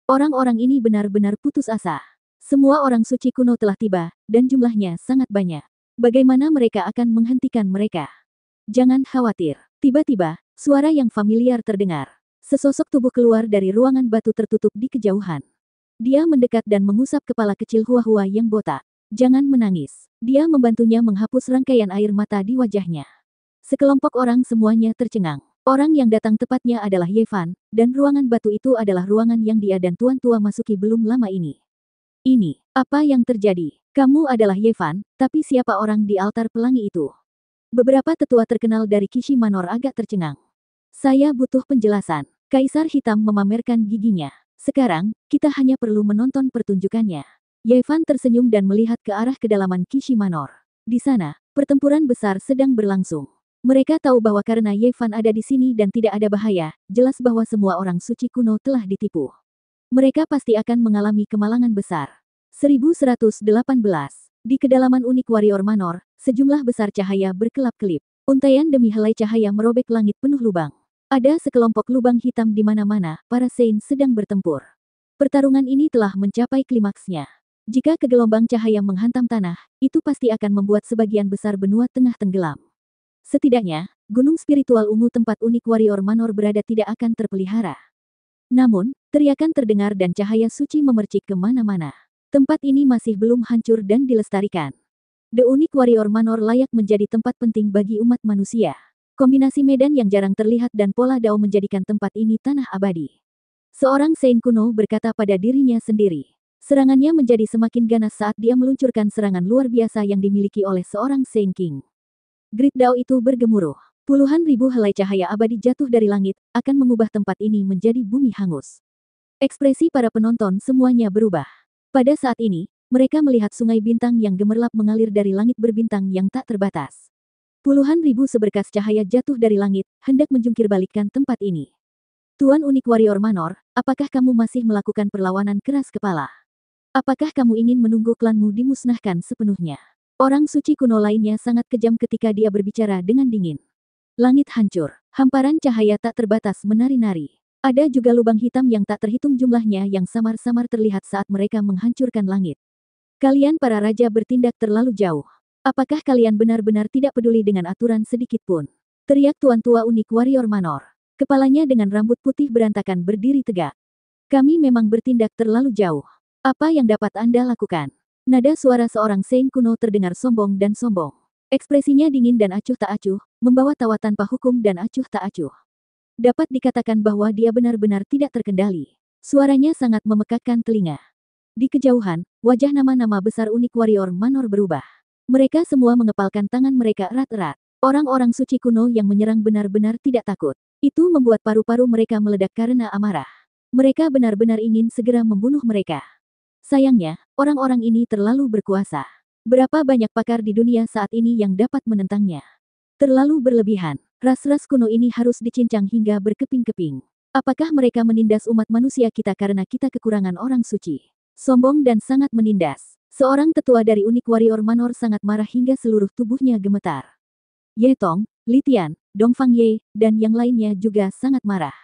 Orang-orang ini benar-benar putus asa. Semua orang suci kuno telah tiba, dan jumlahnya sangat banyak. Bagaimana mereka akan menghentikan mereka? Jangan khawatir. Tiba-tiba, suara yang familiar terdengar. Sesosok tubuh keluar dari ruangan batu tertutup di kejauhan. Dia mendekat dan mengusap kepala kecil Hua-Hua yang botak. Jangan menangis. Dia membantunya menghapus rangkaian air mata di wajahnya. Sekelompok orang semuanya tercengang. Orang yang datang tepatnya adalah Ye Fan, dan ruangan batu itu adalah ruangan yang dia dan Tuan Tua masuki belum lama ini. Ini, apa yang terjadi? Kamu adalah Ye Fan, tapi siapa orang di altar pelangi itu? Beberapa tetua terkenal dari Kishi Manor agak tercengang. Saya butuh penjelasan. Kaisar Hitam memamerkan giginya. Sekarang, kita hanya perlu menonton pertunjukannya. Ye Fan tersenyum dan melihat ke arah kedalaman Kishi Manor. Di sana, pertempuran besar sedang berlangsung. Mereka tahu bahwa karena Ye Fan ada di sini dan tidak ada bahaya, jelas bahwa semua orang suci kuno telah ditipu. Mereka pasti akan mengalami kemalangan besar. 1118. Di kedalaman unik Warrior Manor, sejumlah besar cahaya berkelap-kelip. Untaian demi helai cahaya merobek langit penuh lubang. Ada sekelompok lubang hitam di mana-mana, para Saint sedang bertempur. Pertarungan ini telah mencapai klimaksnya. Jika kegelombang cahaya menghantam tanah, itu pasti akan membuat sebagian besar benua tengah tenggelam. Setidaknya, gunung spiritual ungu tempat unik Warrior Manor berada tidak akan terpelihara. Namun, teriakan terdengar dan cahaya suci memercik kemana-mana. Tempat ini masih belum hancur dan dilestarikan. The Unique Warrior Manor layak menjadi tempat penting bagi umat manusia. Kombinasi medan yang jarang terlihat dan pola dao menjadikan tempat ini tanah abadi. Seorang Saint kuno berkata pada dirinya sendiri. Serangannya menjadi semakin ganas saat dia meluncurkan serangan luar biasa yang dimiliki oleh seorang Saint King. Grid Dao itu bergemuruh. Puluhan ribu helai cahaya abadi jatuh dari langit, akan mengubah tempat ini menjadi bumi hangus. Ekspresi para penonton semuanya berubah. Pada saat ini, mereka melihat sungai bintang yang gemerlap mengalir dari langit berbintang yang tak terbatas. Puluhan ribu seberkas cahaya jatuh dari langit, hendak menjungkir balikkan tempat ini. Tuan Unik Warrior Manor, apakah kamu masih melakukan perlawanan keras kepala? Apakah kamu ingin menunggu klanmu dimusnahkan sepenuhnya? Orang suci kuno lainnya sangat kejam ketika dia berbicara dengan dingin. Langit hancur, hamparan cahaya tak terbatas menari-nari. Ada juga lubang hitam yang tak terhitung jumlahnya yang samar-samar terlihat saat mereka menghancurkan langit. Kalian para raja bertindak terlalu jauh. Apakah kalian benar-benar tidak peduli dengan aturan sedikit pun? Teriak Tuan Tua Unik Warrior Manor. Kepalanya dengan rambut putih berantakan berdiri tegak. Kami memang bertindak terlalu jauh. Apa yang dapat Anda lakukan? Nada suara seorang Saint kuno terdengar sombong dan sombong. Ekspresinya dingin dan acuh tak acuh, membawa tawa tanpa hukum dan acuh tak acuh. Dapat dikatakan bahwa dia benar-benar tidak terkendali. Suaranya sangat memekakkan telinga. Di kejauhan, wajah nama-nama besar Unik Warrior Manor berubah. Mereka semua mengepalkan tangan mereka erat-erat. Orang-orang suci kuno yang menyerang benar-benar tidak takut. Itu membuat paru-paru mereka meledak karena amarah. Mereka benar-benar ingin segera membunuh mereka. Sayangnya, orang-orang ini terlalu berkuasa. Berapa banyak pakar di dunia saat ini yang dapat menentangnya? Terlalu berlebihan. Ras-ras kuno ini harus dicincang hingga berkeping-keping. Apakah mereka menindas umat manusia kita karena kita kekurangan orang suci? Sombong dan sangat menindas. Seorang tetua dari unik warrior Manor sangat marah hingga seluruh tubuhnya gemetar. Ye Tong, Li Tian, Dongfang Ye, dan yang lainnya juga sangat marah.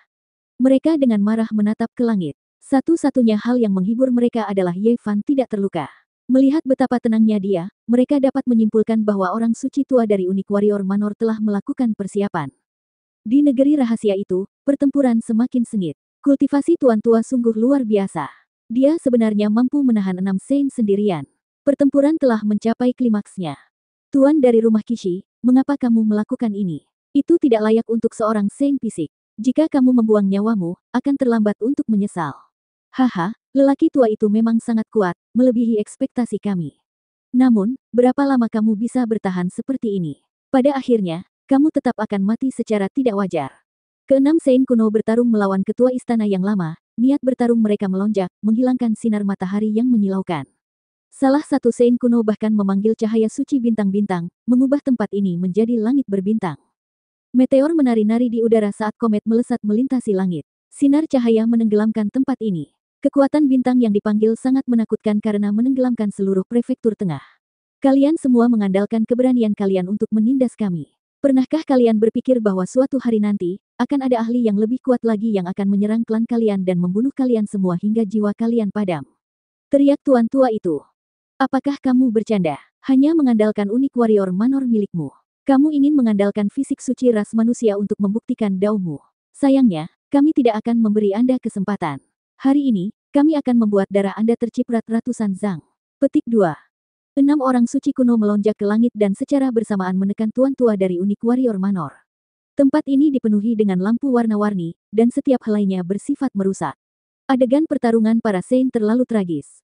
Mereka dengan marah menatap ke langit. Satu-satunya hal yang menghibur mereka adalah Ye Fan tidak terluka. Melihat betapa tenangnya dia, mereka dapat menyimpulkan bahwa orang suci tua dari unik warrior Manor telah melakukan persiapan. Di negeri rahasia itu, pertempuran semakin sengit. Kultivasi tuan tua sungguh luar biasa. Dia sebenarnya mampu menahan 6 Saint sendirian. Pertempuran telah mencapai klimaksnya. Tuan dari rumah Kishi, mengapa kamu melakukan ini? Itu tidak layak untuk seorang Saint fisik. Jika kamu membuang nyawamu, akan terlambat untuk menyesal. Haha, lelaki tua itu memang sangat kuat, melebihi ekspektasi kami. Namun, berapa lama kamu bisa bertahan seperti ini? Pada akhirnya, kamu tetap akan mati secara tidak wajar. Keenam Saint kuno bertarung melawan ketua istana yang lama, niat bertarung mereka melonjak, menghilangkan sinar matahari yang menyilaukan. Salah satu Saint kuno bahkan memanggil cahaya suci bintang-bintang, mengubah tempat ini menjadi langit berbintang. Meteor menari-nari di udara saat komet melesat melintasi langit. Sinar cahaya menenggelamkan tempat ini. Kekuatan bintang yang dipanggil sangat menakutkan karena menenggelamkan seluruh prefektur tengah. Kalian semua mengandalkan keberanian kalian untuk menindas kami. Pernahkah kalian berpikir bahwa suatu hari nanti, akan ada ahli yang lebih kuat lagi yang akan menyerang klan kalian dan membunuh kalian semua hingga jiwa kalian padam? Teriak tuan tua itu. Apakah kamu bercanda? Hanya mengandalkan unik warrior Manor milikmu. Kamu ingin mengandalkan fisik suci ras manusia untuk membuktikan daumu. Sayangnya, kami tidak akan memberi Anda kesempatan. Hari ini, kami akan membuat darah Anda terciprat ratusan zang. Petik 2. 6 orang suci kuno melonjak ke langit dan secara bersamaan menekan tuan tua dari unik warrior Manor. Tempat ini dipenuhi dengan lampu warna-warni, dan setiap helainya bersifat merusak. Adegan pertarungan para Saint terlalu tragis.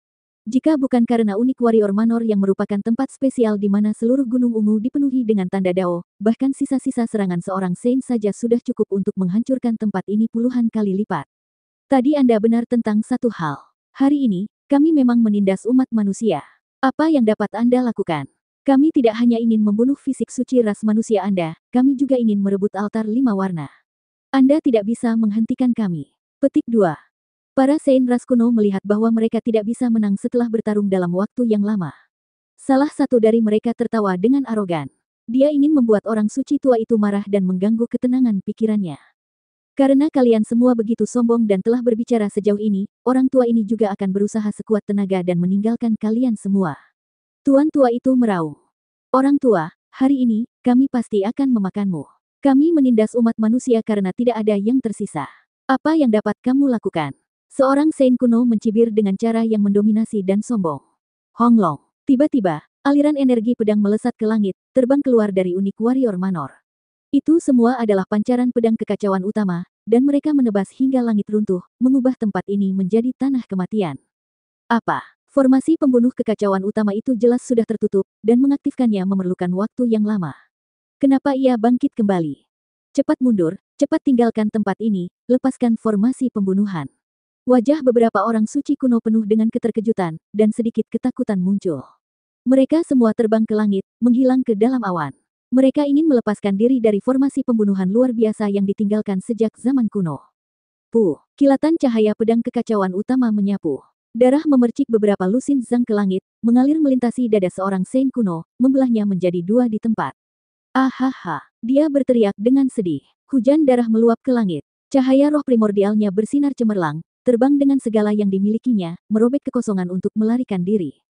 Jika bukan karena unik warrior Manor yang merupakan tempat spesial di mana seluruh gunung ungu dipenuhi dengan tanda Dao, bahkan sisa-sisa serangan seorang Saint saja sudah cukup untuk menghancurkan tempat ini puluhan kali lipat. Tadi Anda benar tentang satu hal. Hari ini, kami memang menindas umat manusia. Apa yang dapat Anda lakukan? Kami tidak hanya ingin membunuh fisik suci ras manusia Anda, kami juga ingin merebut altar 5 warna. Anda tidak bisa menghentikan kami. Petik 2. Para Saint ras kuno melihat bahwa mereka tidak bisa menang setelah bertarung dalam waktu yang lama. Salah satu dari mereka tertawa dengan arogan. Dia ingin membuat orang suci tua itu marah dan mengganggu ketenangan pikirannya. Karena kalian semua begitu sombong dan telah berbicara sejauh ini, orang tua ini juga akan berusaha sekuat tenaga dan meninggalkan kalian semua. Tuan tua itu meraung. Orang tua, hari ini, kami pasti akan memakanmu. Kami menindas umat manusia karena tidak ada yang tersisa. Apa yang dapat kamu lakukan? Seorang Saint kuno mencibir dengan cara yang mendominasi dan sombong. Honglong. Tiba-tiba, aliran energi pedang melesat ke langit, terbang keluar dari unik warrior Manor. Itu semua adalah pancaran pedang kekacauan utama, dan mereka menebas hingga langit runtuh, mengubah tempat ini menjadi tanah kematian. Apa? Formasi pembunuh kekacauan utama itu jelas sudah tertutup, dan mengaktifkannya memerlukan waktu yang lama. Kenapa ia bangkit kembali? Cepat mundur, cepat tinggalkan tempat ini, lepaskan formasi pembunuhan. Wajah beberapa orang suci kuno penuh dengan keterkejutan, dan sedikit ketakutan muncul. Mereka semua terbang ke langit, menghilang ke dalam awan. Mereka ingin melepaskan diri dari formasi pembunuhan luar biasa yang ditinggalkan sejak zaman kuno. Kilatan cahaya pedang kekacauan utama menyapu. Darah memercik beberapa lusin zang ke langit, mengalir melintasi dada seorang Saint kuno, membelahnya menjadi 2 di tempat. Ahaha, dia berteriak dengan sedih. Hujan darah meluap ke langit. Cahaya roh primordialnya bersinar cemerlang, terbang dengan segala yang dimilikinya, merobek kekosongan untuk melarikan diri.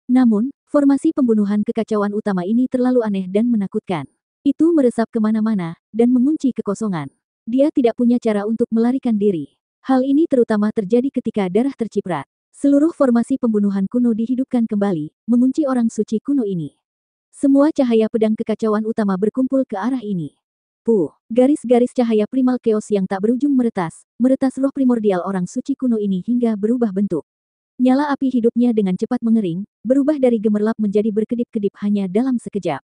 Namun, formasi pembunuhan kekacauan utama ini terlalu aneh dan menakutkan. Itu meresap kemana-mana, dan mengunci kekosongan. Dia tidak punya cara untuk melarikan diri. Hal ini terutama terjadi ketika darah terciprat. Seluruh formasi pembunuhan kuno dihidupkan kembali, mengunci orang suci kuno ini. Semua cahaya pedang kekacauan utama berkumpul ke arah ini. Garis-garis cahaya primal chaos yang tak berujung meretas roh primordial orang suci kuno ini hingga berubah bentuk. Nyala api hidupnya dengan cepat mengering, berubah dari gemerlap menjadi berkedip-kedip hanya dalam sekejap.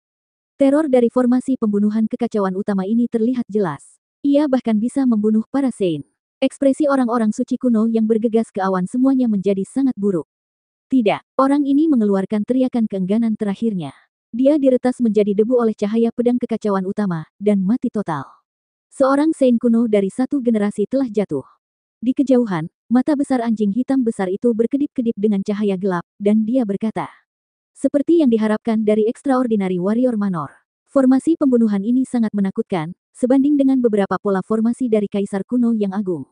Teror dari formasi pembunuhan kekacauan utama ini terlihat jelas. Ia bahkan bisa membunuh para Saint. Ekspresi orang-orang suci kuno yang bergegas ke awan semuanya menjadi sangat buruk. Tidak, orang ini mengeluarkan teriakan keengganan terakhirnya. Dia diretas menjadi debu oleh cahaya pedang kekacauan utama, dan mati total. Seorang Saint kuno dari satu generasi telah jatuh. Di kejauhan, mata besar anjing hitam besar itu berkedip-kedip dengan cahaya gelap, dan dia berkata, seperti yang diharapkan dari Extraordinary Warrior Manor. Formasi pembunuhan ini sangat menakutkan, sebanding dengan beberapa pola formasi dari kaisar kuno yang agung.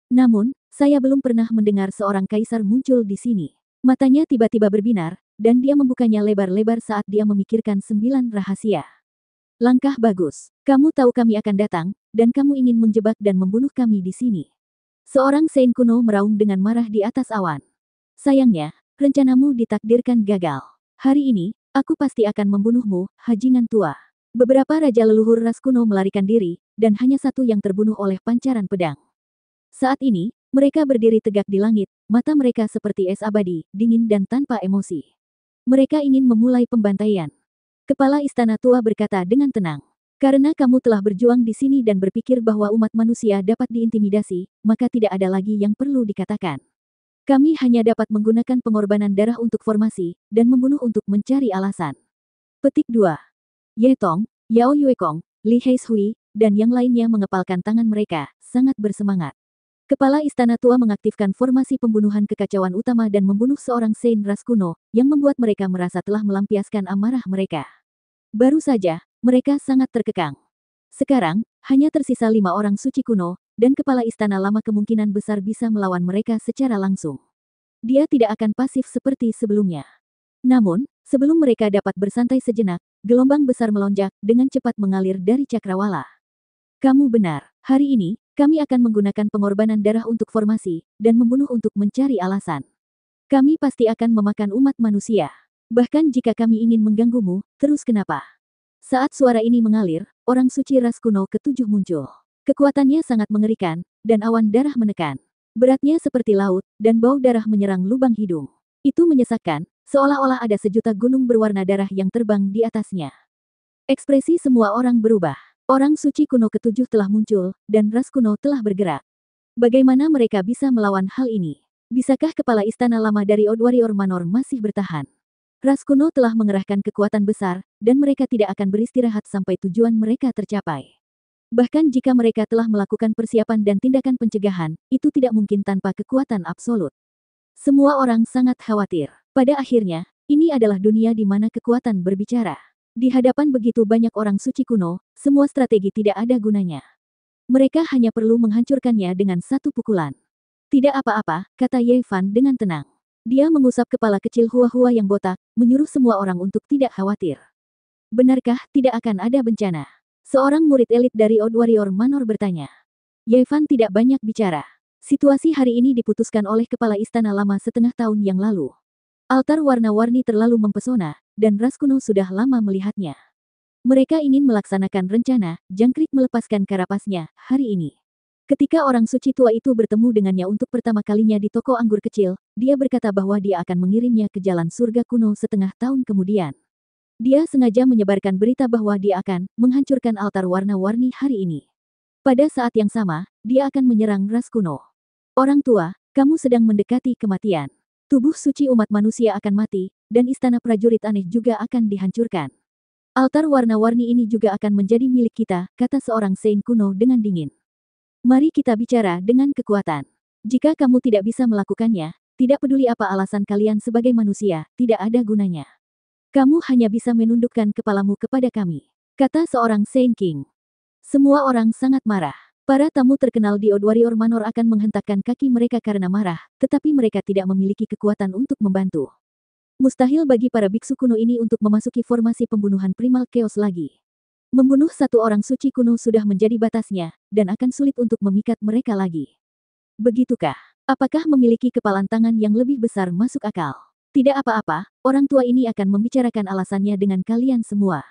Namun, saya belum pernah mendengar seorang kaisar muncul di sini. Matanya tiba-tiba berbinar, dan dia membukanya lebar-lebar saat dia memikirkan 9 rahasia. Langkah bagus. Kamu tahu kami akan datang, dan kamu ingin menjebak dan membunuh kami di sini. Seorang Saint kuno meraung dengan marah di atas awan. Sayangnya, rencanamu ditakdirkan gagal. Hari ini, aku pasti akan membunuhmu, Hajingan tua. Beberapa raja leluhur ras kuno melarikan diri, dan hanya satu yang terbunuh oleh pancaran pedang. Saat ini, mereka berdiri tegak di langit, mata mereka seperti es abadi, dingin dan tanpa emosi. Mereka ingin memulai pembantaian. Kepala istana tua berkata dengan tenang. Karena kamu telah berjuang di sini dan berpikir bahwa umat manusia dapat diintimidasi, maka tidak ada lagi yang perlu dikatakan. Kami hanya dapat menggunakan pengorbanan darah untuk formasi, dan membunuh untuk mencari alasan. Petik 2. Ye Tong, Yao Yuekong, Li Heishui, dan yang lainnya mengepalkan tangan mereka, sangat bersemangat. Kepala istana tua mengaktifkan formasi pembunuhan kekacauan utama dan membunuh seorang Saint ras kuno, yang membuat mereka merasa telah melampiaskan amarah mereka. Baru saja, mereka sangat terkekang. Sekarang, hanya tersisa 5 orang suci kuno, dan kepala istana lama kemungkinan besar bisa melawan mereka secara langsung. Dia tidak akan pasif seperti sebelumnya. Namun, sebelum mereka dapat bersantai sejenak, gelombang besar melonjak, dengan cepat mengalir dari cakrawala. Kamu benar, hari ini, kami akan menggunakan pengorbanan darah untuk formasi, dan membunuh untuk mencari alasan. Kami pasti akan memakan umat manusia. Bahkan jika kami ingin mengganggumu, terus kenapa? Saat suara ini mengalir, orang suci ras kuno ketujuh muncul. Kekuatannya sangat mengerikan, dan awan darah menekan. Beratnya seperti laut, dan bau darah menyerang lubang hidung. Itu menyesakkan, seolah-olah ada sejuta gunung berwarna darah yang terbang di atasnya. Ekspresi semua orang berubah. Orang suci kuno ketujuh telah muncul, dan ras kuno telah bergerak. Bagaimana mereka bisa melawan hal ini? Bisakah kepala istana lama dari Old Warrior Manor masih bertahan? Ras kuno telah mengerahkan kekuatan besar, dan mereka tidak akan beristirahat sampai tujuan mereka tercapai. Bahkan jika mereka telah melakukan persiapan dan tindakan pencegahan, itu tidak mungkin tanpa kekuatan absolut. Semua orang sangat khawatir. Pada akhirnya, ini adalah dunia di mana kekuatan berbicara. Di hadapan begitu banyak orang suci kuno, semua strategi tidak ada gunanya. Mereka hanya perlu menghancurkannya dengan satu pukulan. Tidak apa-apa, kata Ye Fan dengan tenang. Dia mengusap kepala kecil Hua-Hua yang botak, menyuruh semua orang untuk tidak khawatir. Benarkah tidak akan ada bencana? Seorang murid elit dari Old Warrior Manor bertanya. Ye Fan tidak banyak bicara. Situasi hari ini diputuskan oleh kepala istana lama setengah tahun yang lalu. Altar warna-warni terlalu mempesona, dan ras kuno sudah lama melihatnya. Mereka ingin melaksanakan rencana, jangkrik melepaskan karapasnya, hari ini. Ketika orang suci tua itu bertemu dengannya untuk pertama kalinya di toko anggur kecil, dia berkata bahwa dia akan mengirimnya ke jalan surga kuno setengah tahun kemudian. Dia sengaja menyebarkan berita bahwa dia akan menghancurkan altar warna-warni hari ini. Pada saat yang sama, dia akan menyerang ras kuno. Orang tua, kamu sedang mendekati kematian. Tubuh suci umat manusia akan mati, dan istana prajurit aneh juga akan dihancurkan. Altar warna-warni ini juga akan menjadi milik kita, kata seorang Saint kuno dengan dingin. Mari kita bicara dengan kekuatan. Jika kamu tidak bisa melakukannya, tidak peduli apa alasan kalian sebagai manusia, tidak ada gunanya. Kamu hanya bisa menundukkan kepalamu kepada kami, kata seorang Saint King. Semua orang sangat marah. Para tamu terkenal di Old Warrior Manor akan menghentakkan kaki mereka karena marah, tetapi mereka tidak memiliki kekuatan untuk membantu. Mustahil bagi para biksu kuno ini untuk memasuki formasi pembunuhan primal chaos lagi. Membunuh satu orang suci kuno sudah menjadi batasnya, dan akan sulit untuk memikat mereka lagi. Begitukah? Apakah memiliki kepalan tangan yang lebih besar masuk akal? Tidak apa-apa, orang tua ini akan membicarakan alasannya dengan kalian semua.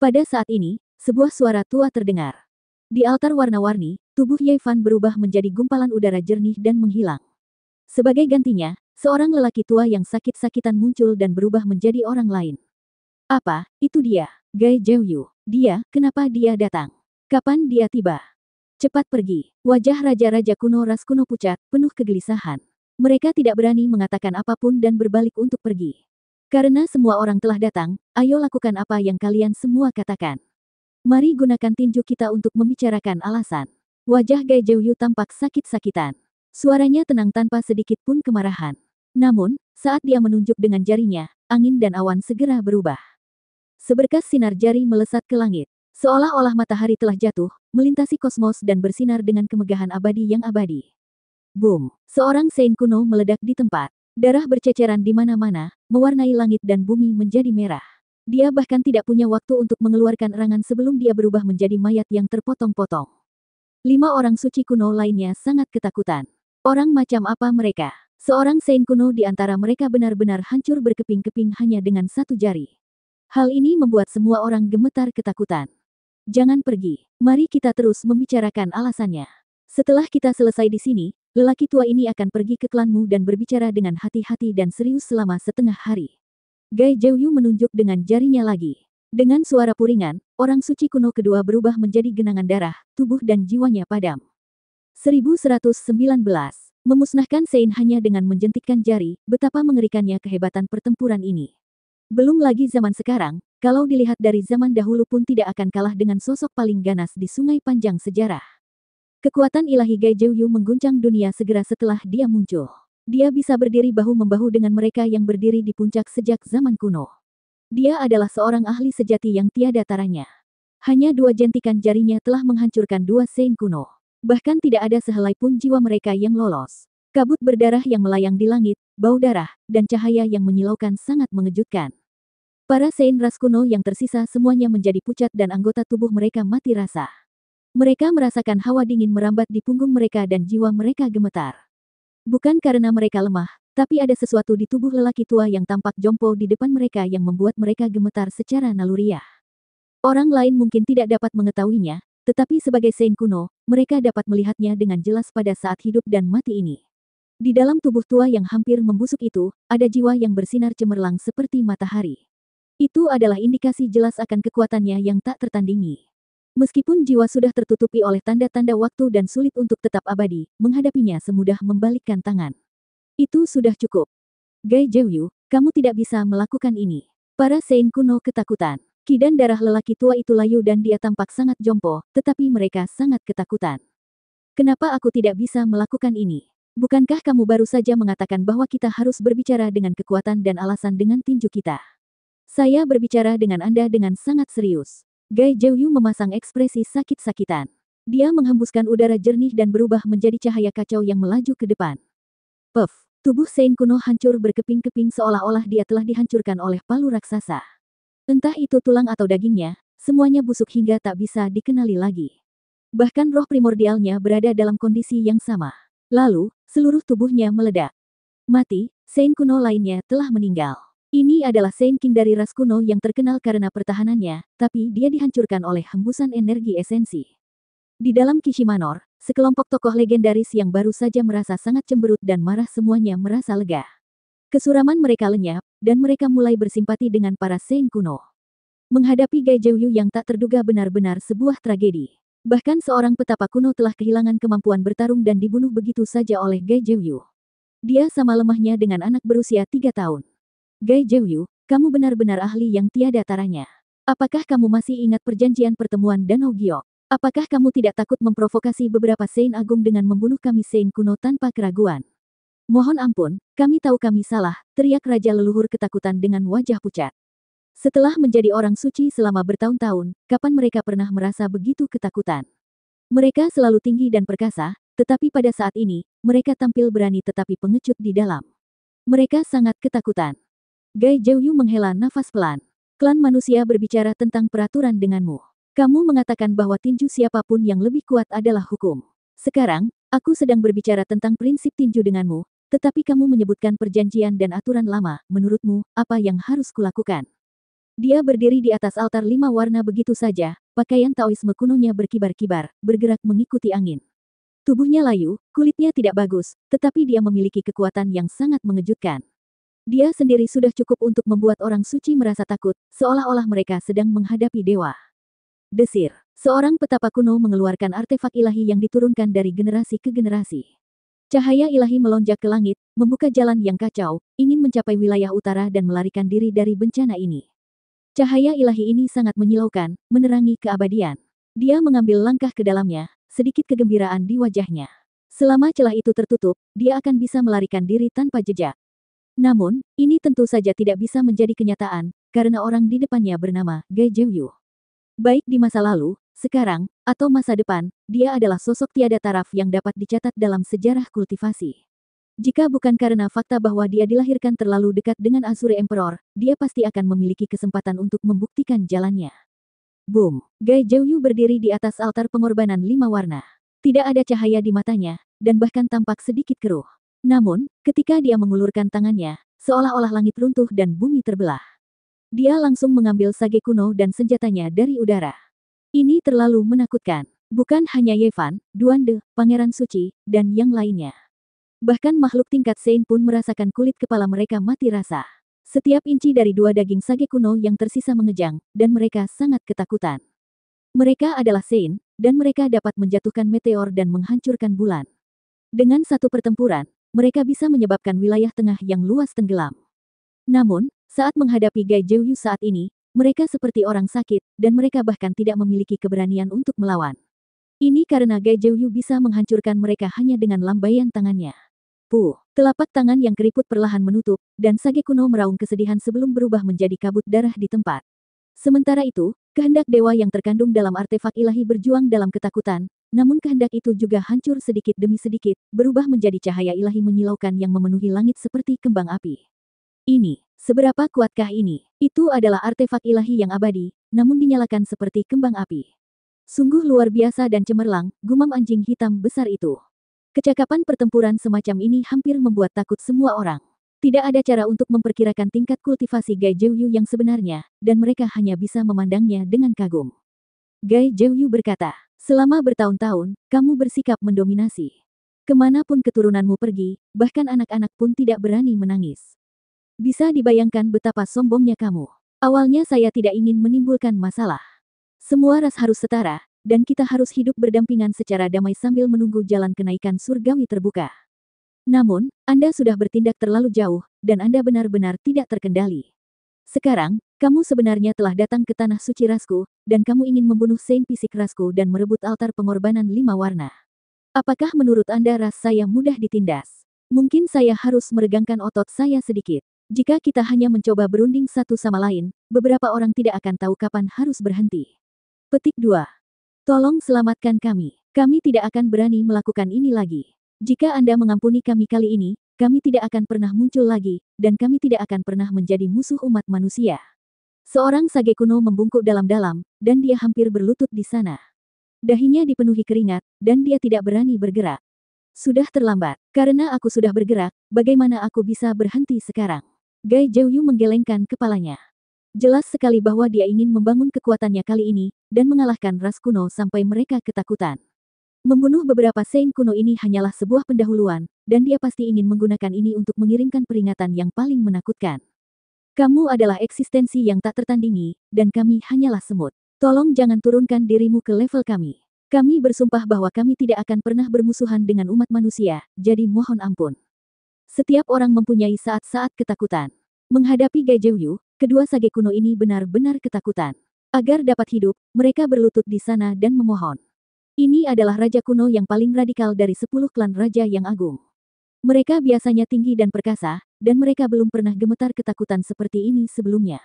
Pada saat ini, sebuah suara tua terdengar. Di altar warna-warni, tubuh Ye Fan berubah menjadi gumpalan udara jernih dan menghilang. Sebagai gantinya, seorang lelaki tua yang sakit-sakitan muncul dan berubah menjadi orang lain. Apa, itu dia, Gai Zhouyu. Dia, kenapa dia datang? Kapan dia tiba? Cepat pergi. Wajah raja-raja kuno ras kuno pucat, penuh kegelisahan. Mereka tidak berani mengatakan apapun dan berbalik untuk pergi. Karena semua orang telah datang, ayo lakukan apa yang kalian semua katakan. Mari gunakan tinju kita untuk membicarakan alasan. Wajah Gai Jiuyu tampak sakit-sakitan. Suaranya tenang tanpa sedikit pun kemarahan. Namun, saat dia menunjuk dengan jarinya, angin dan awan segera berubah. Seberkas sinar jari melesat ke langit. Seolah-olah matahari telah jatuh, melintasi kosmos dan bersinar dengan kemegahan abadi yang abadi. Boom! Seorang Saint kuno meledak di tempat. Darah berceceran di mana-mana, mewarnai langit dan bumi menjadi merah. Dia bahkan tidak punya waktu untuk mengeluarkan erangan sebelum dia berubah menjadi mayat yang terpotong-potong. 5 orang suci kuno lainnya sangat ketakutan. Orang macam apa mereka? Seorang Saint kuno di antara mereka benar-benar hancur berkeping-keping hanya dengan satu jari. Hal ini membuat semua orang gemetar ketakutan. Jangan pergi. Mari kita terus membicarakan alasannya. Setelah kita selesai di sini, lelaki tua ini akan pergi ke klanmu dan berbicara dengan hati-hati dan serius selama setengah hari. Gai Jiuyu menunjuk dengan jarinya lagi. Dengan suara puringan, orang suci kuno kedua berubah menjadi genangan darah, tubuh dan jiwanya padam. 1119. Memusnahkan Sein hanya dengan menjentikkan jari, betapa mengerikannya kehebatan pertempuran ini. Belum lagi zaman sekarang, kalau dilihat dari zaman dahulu pun tidak akan kalah dengan sosok paling ganas di sungai panjang sejarah. Kekuatan ilahi Gai Jiuyu mengguncang dunia segera setelah dia muncul. Dia bisa berdiri bahu-membahu dengan mereka yang berdiri di puncak sejak zaman kuno. Dia adalah seorang ahli sejati yang tiada taranya. Hanya 2 jentikan jarinya telah menghancurkan 2 Saint kuno. Bahkan tidak ada sehelai pun jiwa mereka yang lolos. Kabut berdarah yang melayang di langit, bau darah, dan cahaya yang menyilaukan sangat mengejutkan. Para Saint ras kuno yang tersisa semuanya menjadi pucat dan anggota tubuh mereka mati rasa. Mereka merasakan hawa dingin merambat di punggung mereka dan jiwa mereka gemetar. Bukan karena mereka lemah, tapi ada sesuatu di tubuh lelaki tua yang tampak jompo di depan mereka yang membuat mereka gemetar secara naluriah. Orang lain mungkin tidak dapat mengetahuinya, tetapi sebagai Saint kuno, mereka dapat melihatnya dengan jelas pada saat hidup dan mati ini. Di dalam tubuh tua yang hampir membusuk itu, ada jiwa yang bersinar cemerlang seperti matahari. Itu adalah indikasi jelas akan kekuatannya yang tak tertandingi. Meskipun jiwa sudah tertutupi oleh tanda-tanda waktu dan sulit untuk tetap abadi, menghadapinya semudah membalikkan tangan. Itu sudah cukup. Gai Jiuyu, kamu tidak bisa melakukan ini. Para Saint kuno ketakutan. Ki dan darah lelaki tua itu layu dan dia tampak sangat jompo, tetapi mereka sangat ketakutan. Kenapa aku tidak bisa melakukan ini? Bukankah kamu baru saja mengatakan bahwa kita harus berbicara dengan kekuatan dan alasan dengan tinju kita? Saya berbicara dengan Anda dengan sangat serius. Gai Jiuyu memasang ekspresi sakit-sakitan. Dia menghembuskan udara jernih dan berubah menjadi cahaya kacau yang melaju ke depan. Puff! Tubuh Saint kuno hancur berkeping-keping seolah-olah dia telah dihancurkan oleh palu raksasa. Entah itu tulang atau dagingnya, semuanya busuk hingga tak bisa dikenali lagi. Bahkan roh primordialnya berada dalam kondisi yang sama. Lalu, seluruh tubuhnya meledak. Mati, Saint kuno lainnya telah meninggal. Ini adalah Saint King dari ras kuno yang terkenal karena pertahanannya, tapi dia dihancurkan oleh hembusan energi esensi. Di dalam Kishimanor, sekelompok tokoh legendaris yang baru saja merasa sangat cemberut dan marah semuanya merasa lega. Kesuraman mereka lenyap, dan mereka mulai bersimpati dengan para Saint kuno. Menghadapi Gai Jiuyu yang tak terduga benar-benar sebuah tragedi. Bahkan seorang petapa kuno telah kehilangan kemampuan bertarung dan dibunuh begitu saja oleh Gai Jiuyu. Dia sama lemahnya dengan anak berusia 3 tahun. Gai Jiuyu, kamu benar-benar ahli yang tiada taranya. Apakah kamu masih ingat perjanjian pertemuan Danau Giok? Apakah kamu tidak takut memprovokasi beberapa Saint Agung dengan membunuh kami Saint kuno tanpa keraguan? Mohon ampun, kami tahu kami salah, teriak Raja Leluhur ketakutan dengan wajah pucat. Setelah menjadi orang suci selama bertahun-tahun, kapan mereka pernah merasa begitu ketakutan? Mereka selalu tinggi dan perkasa, tetapi pada saat ini, mereka tampil berani tetapi pengecut di dalam. Mereka sangat ketakutan. Gai Jiuyu menghela nafas pelan. Klan manusia berbicara tentang peraturan denganmu. Kamu mengatakan bahwa tinju siapapun yang lebih kuat adalah hukum. Sekarang, aku sedang berbicara tentang prinsip tinju denganmu, tetapi kamu menyebutkan perjanjian dan aturan lama. Menurutmu, apa yang harus kulakukan? Dia berdiri di atas altar 5 warna begitu saja, pakaian Taoisme kunonya berkibar-kibar, bergerak mengikuti angin. Tubuhnya layu, kulitnya tidak bagus, tetapi dia memiliki kekuatan yang sangat mengejutkan. Dia sendiri sudah cukup untuk membuat orang suci merasa takut, seolah-olah mereka sedang menghadapi dewa. Desir. Seorang petapa kuno mengeluarkan artefak ilahi yang diturunkan dari generasi ke generasi. Cahaya ilahi melonjak ke langit, membuka jalan yang kacau, ingin mencapai wilayah utara dan melarikan diri dari bencana ini. Cahaya ilahi ini sangat menyilaukan, menerangi keabadian. Dia mengambil langkah ke dalamnya, sedikit kegembiraan di wajahnya. Selama celah itu tertutup, dia akan bisa melarikan diri tanpa jejak. Namun, ini tentu saja tidak bisa menjadi kenyataan, karena orang di depannya bernama Gai Jiuyu. Baik di masa lalu, sekarang, atau masa depan, dia adalah sosok tiada taraf yang dapat dicatat dalam sejarah kultivasi. Jika bukan karena fakta bahwa dia dilahirkan terlalu dekat dengan Azure Emperor, dia pasti akan memiliki kesempatan untuk membuktikan jalannya. Boom! Gai Jiuyu berdiri di atas altar pengorbanan 5 warna. Tidak ada cahaya di matanya, dan bahkan tampak sedikit keruh. Namun, ketika dia mengulurkan tangannya, seolah-olah langit runtuh dan bumi terbelah. Dia langsung mengambil sage kuno dan senjatanya dari udara. Ini terlalu menakutkan. Bukan hanya Yevan, Duande, Pangeran Suci, dan yang lainnya. Bahkan makhluk tingkat Sein pun merasakan kulit kepala mereka mati rasa. Setiap inci dari 2 daging sage kuno yang tersisa mengejang, dan mereka sangat ketakutan. Mereka adalah Sein, dan mereka dapat menjatuhkan meteor dan menghancurkan bulan. Dengan satu pertempuran, mereka bisa menyebabkan wilayah tengah yang luas tenggelam. Namun, saat menghadapi Gai Jiuyu saat ini, mereka seperti orang sakit, dan mereka bahkan tidak memiliki keberanian untuk melawan. Ini karena Gai Jiuyu bisa menghancurkan mereka hanya dengan lambaian tangannya. Telapak tangan yang keriput perlahan menutup, dan sage kuno meraung kesedihan sebelum berubah menjadi kabut darah di tempat. Sementara itu, kehendak dewa yang terkandung dalam artefak ilahi berjuang dalam ketakutan, namun kehendak itu juga hancur sedikit demi sedikit, berubah menjadi cahaya ilahi menyilaukan yang memenuhi langit seperti kembang api. Ini, seberapa kuatkah ini? Itu adalah artefak ilahi yang abadi, namun dinyalakan seperti kembang api. Sungguh luar biasa dan cemerlang, gumam anjing hitam besar itu. Kecakapan pertempuran semacam ini hampir membuat takut semua orang. Tidak ada cara untuk memperkirakan tingkat kultivasi Gai Jiuyu yang sebenarnya, dan mereka hanya bisa memandangnya dengan kagum. Gai Jiuyu berkata, selama bertahun-tahun, kamu bersikap mendominasi. Kemanapun keturunanmu pergi, bahkan anak-anak pun tidak berani menangis. Bisa dibayangkan betapa sombongnya kamu. Awalnya saya tidak ingin menimbulkan masalah. Semua ras harus setara, dan kita harus hidup berdampingan secara damai sambil menunggu jalan kenaikan surgawi terbuka. Namun, Anda sudah bertindak terlalu jauh, dan Anda benar-benar tidak terkendali. Sekarang, kamu sebenarnya telah datang ke tanah suci rasku, dan kamu ingin membunuh Sein fisik rasku dan merebut altar pengorbanan 5 warna. Apakah menurut Anda ras saya mudah ditindas? Mungkin saya harus meregangkan otot saya sedikit. Jika kita hanya mencoba berunding satu sama lain, beberapa orang tidak akan tahu kapan harus berhenti. Petik 2. Tolong selamatkan kami. Kami tidak akan berani melakukan ini lagi. Jika Anda mengampuni kami kali ini, kami tidak akan pernah muncul lagi, dan kami tidak akan pernah menjadi musuh umat manusia. Seorang sage kuno membungkuk dalam-dalam, dan dia hampir berlutut di sana. Dahinya dipenuhi keringat, dan dia tidak berani bergerak. Sudah terlambat. Karena aku sudah bergerak, bagaimana aku bisa berhenti sekarang? Gai Jiuyu menggelengkan kepalanya. Jelas sekali bahwa dia ingin membangun kekuatannya kali ini, dan mengalahkan ras kuno sampai mereka ketakutan. Membunuh beberapa Sein kuno ini hanyalah sebuah pendahuluan, dan dia pasti ingin menggunakan ini untuk mengirimkan peringatan yang paling menakutkan. Kamu adalah eksistensi yang tak tertandingi, dan kami hanyalah semut. Tolong jangan turunkan dirimu ke level kami. Kami bersumpah bahwa kami tidak akan pernah bermusuhan dengan umat manusia, jadi mohon ampun. Setiap orang mempunyai saat-saat ketakutan. Menghadapi Gai Jiuyu, kedua sage kuno ini benar-benar ketakutan. Agar dapat hidup, mereka berlutut di sana dan memohon. Ini adalah raja kuno yang paling radikal dari 10 klan raja yang agung. Mereka biasanya tinggi dan perkasa, dan mereka belum pernah gemetar ketakutan seperti ini sebelumnya.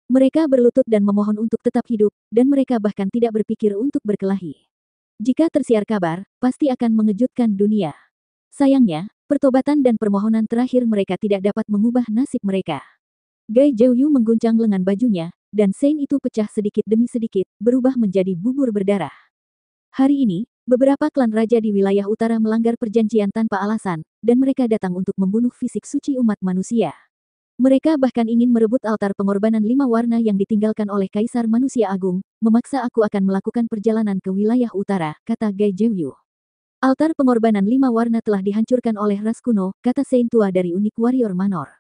Mereka berlutut dan memohon untuk tetap hidup, dan mereka bahkan tidak berpikir untuk berkelahi. Jika tersiar kabar, pasti akan mengejutkan dunia. Sayangnya, pertobatan dan permohonan terakhir mereka tidak dapat mengubah nasib mereka. Gai Jiuyu mengguncang lengan bajunya, dan Sein itu pecah sedikit demi sedikit, berubah menjadi bubur berdarah. Hari ini, beberapa klan raja di wilayah utara melanggar perjanjian tanpa alasan, dan mereka datang untuk membunuh fisik suci umat manusia. Mereka bahkan ingin merebut altar pengorbanan 5 warna yang ditinggalkan oleh Kaisar Manusia Agung, memaksa aku akan melakukan perjalanan ke wilayah utara, kata Gai Jiuyu. Altar pengorbanan 5 warna telah dihancurkan oleh ras kuno, kata Sein tua dari unik warrior Manor.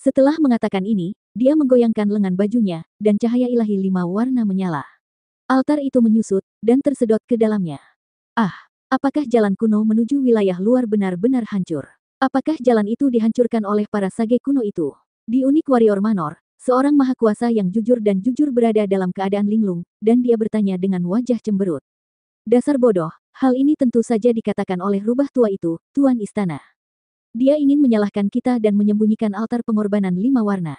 Setelah mengatakan ini, dia menggoyangkan lengan bajunya, dan cahaya ilahi 5 warna menyala. Altar itu menyusut, dan tersedot ke dalamnya. Ah! Apakah jalan kuno menuju wilayah luar benar-benar hancur? Apakah jalan itu dihancurkan oleh para sage kuno itu? Di Unik Warrior Manor, seorang maha kuasa yang jujur dan jujur berada dalam keadaan linglung, dan dia bertanya dengan wajah cemberut. Dasar bodoh, hal ini tentu saja dikatakan oleh rubah tua itu, Tuan Istana. Dia ingin menyalahkan kita dan menyembunyikan altar pengorbanan 5 warna.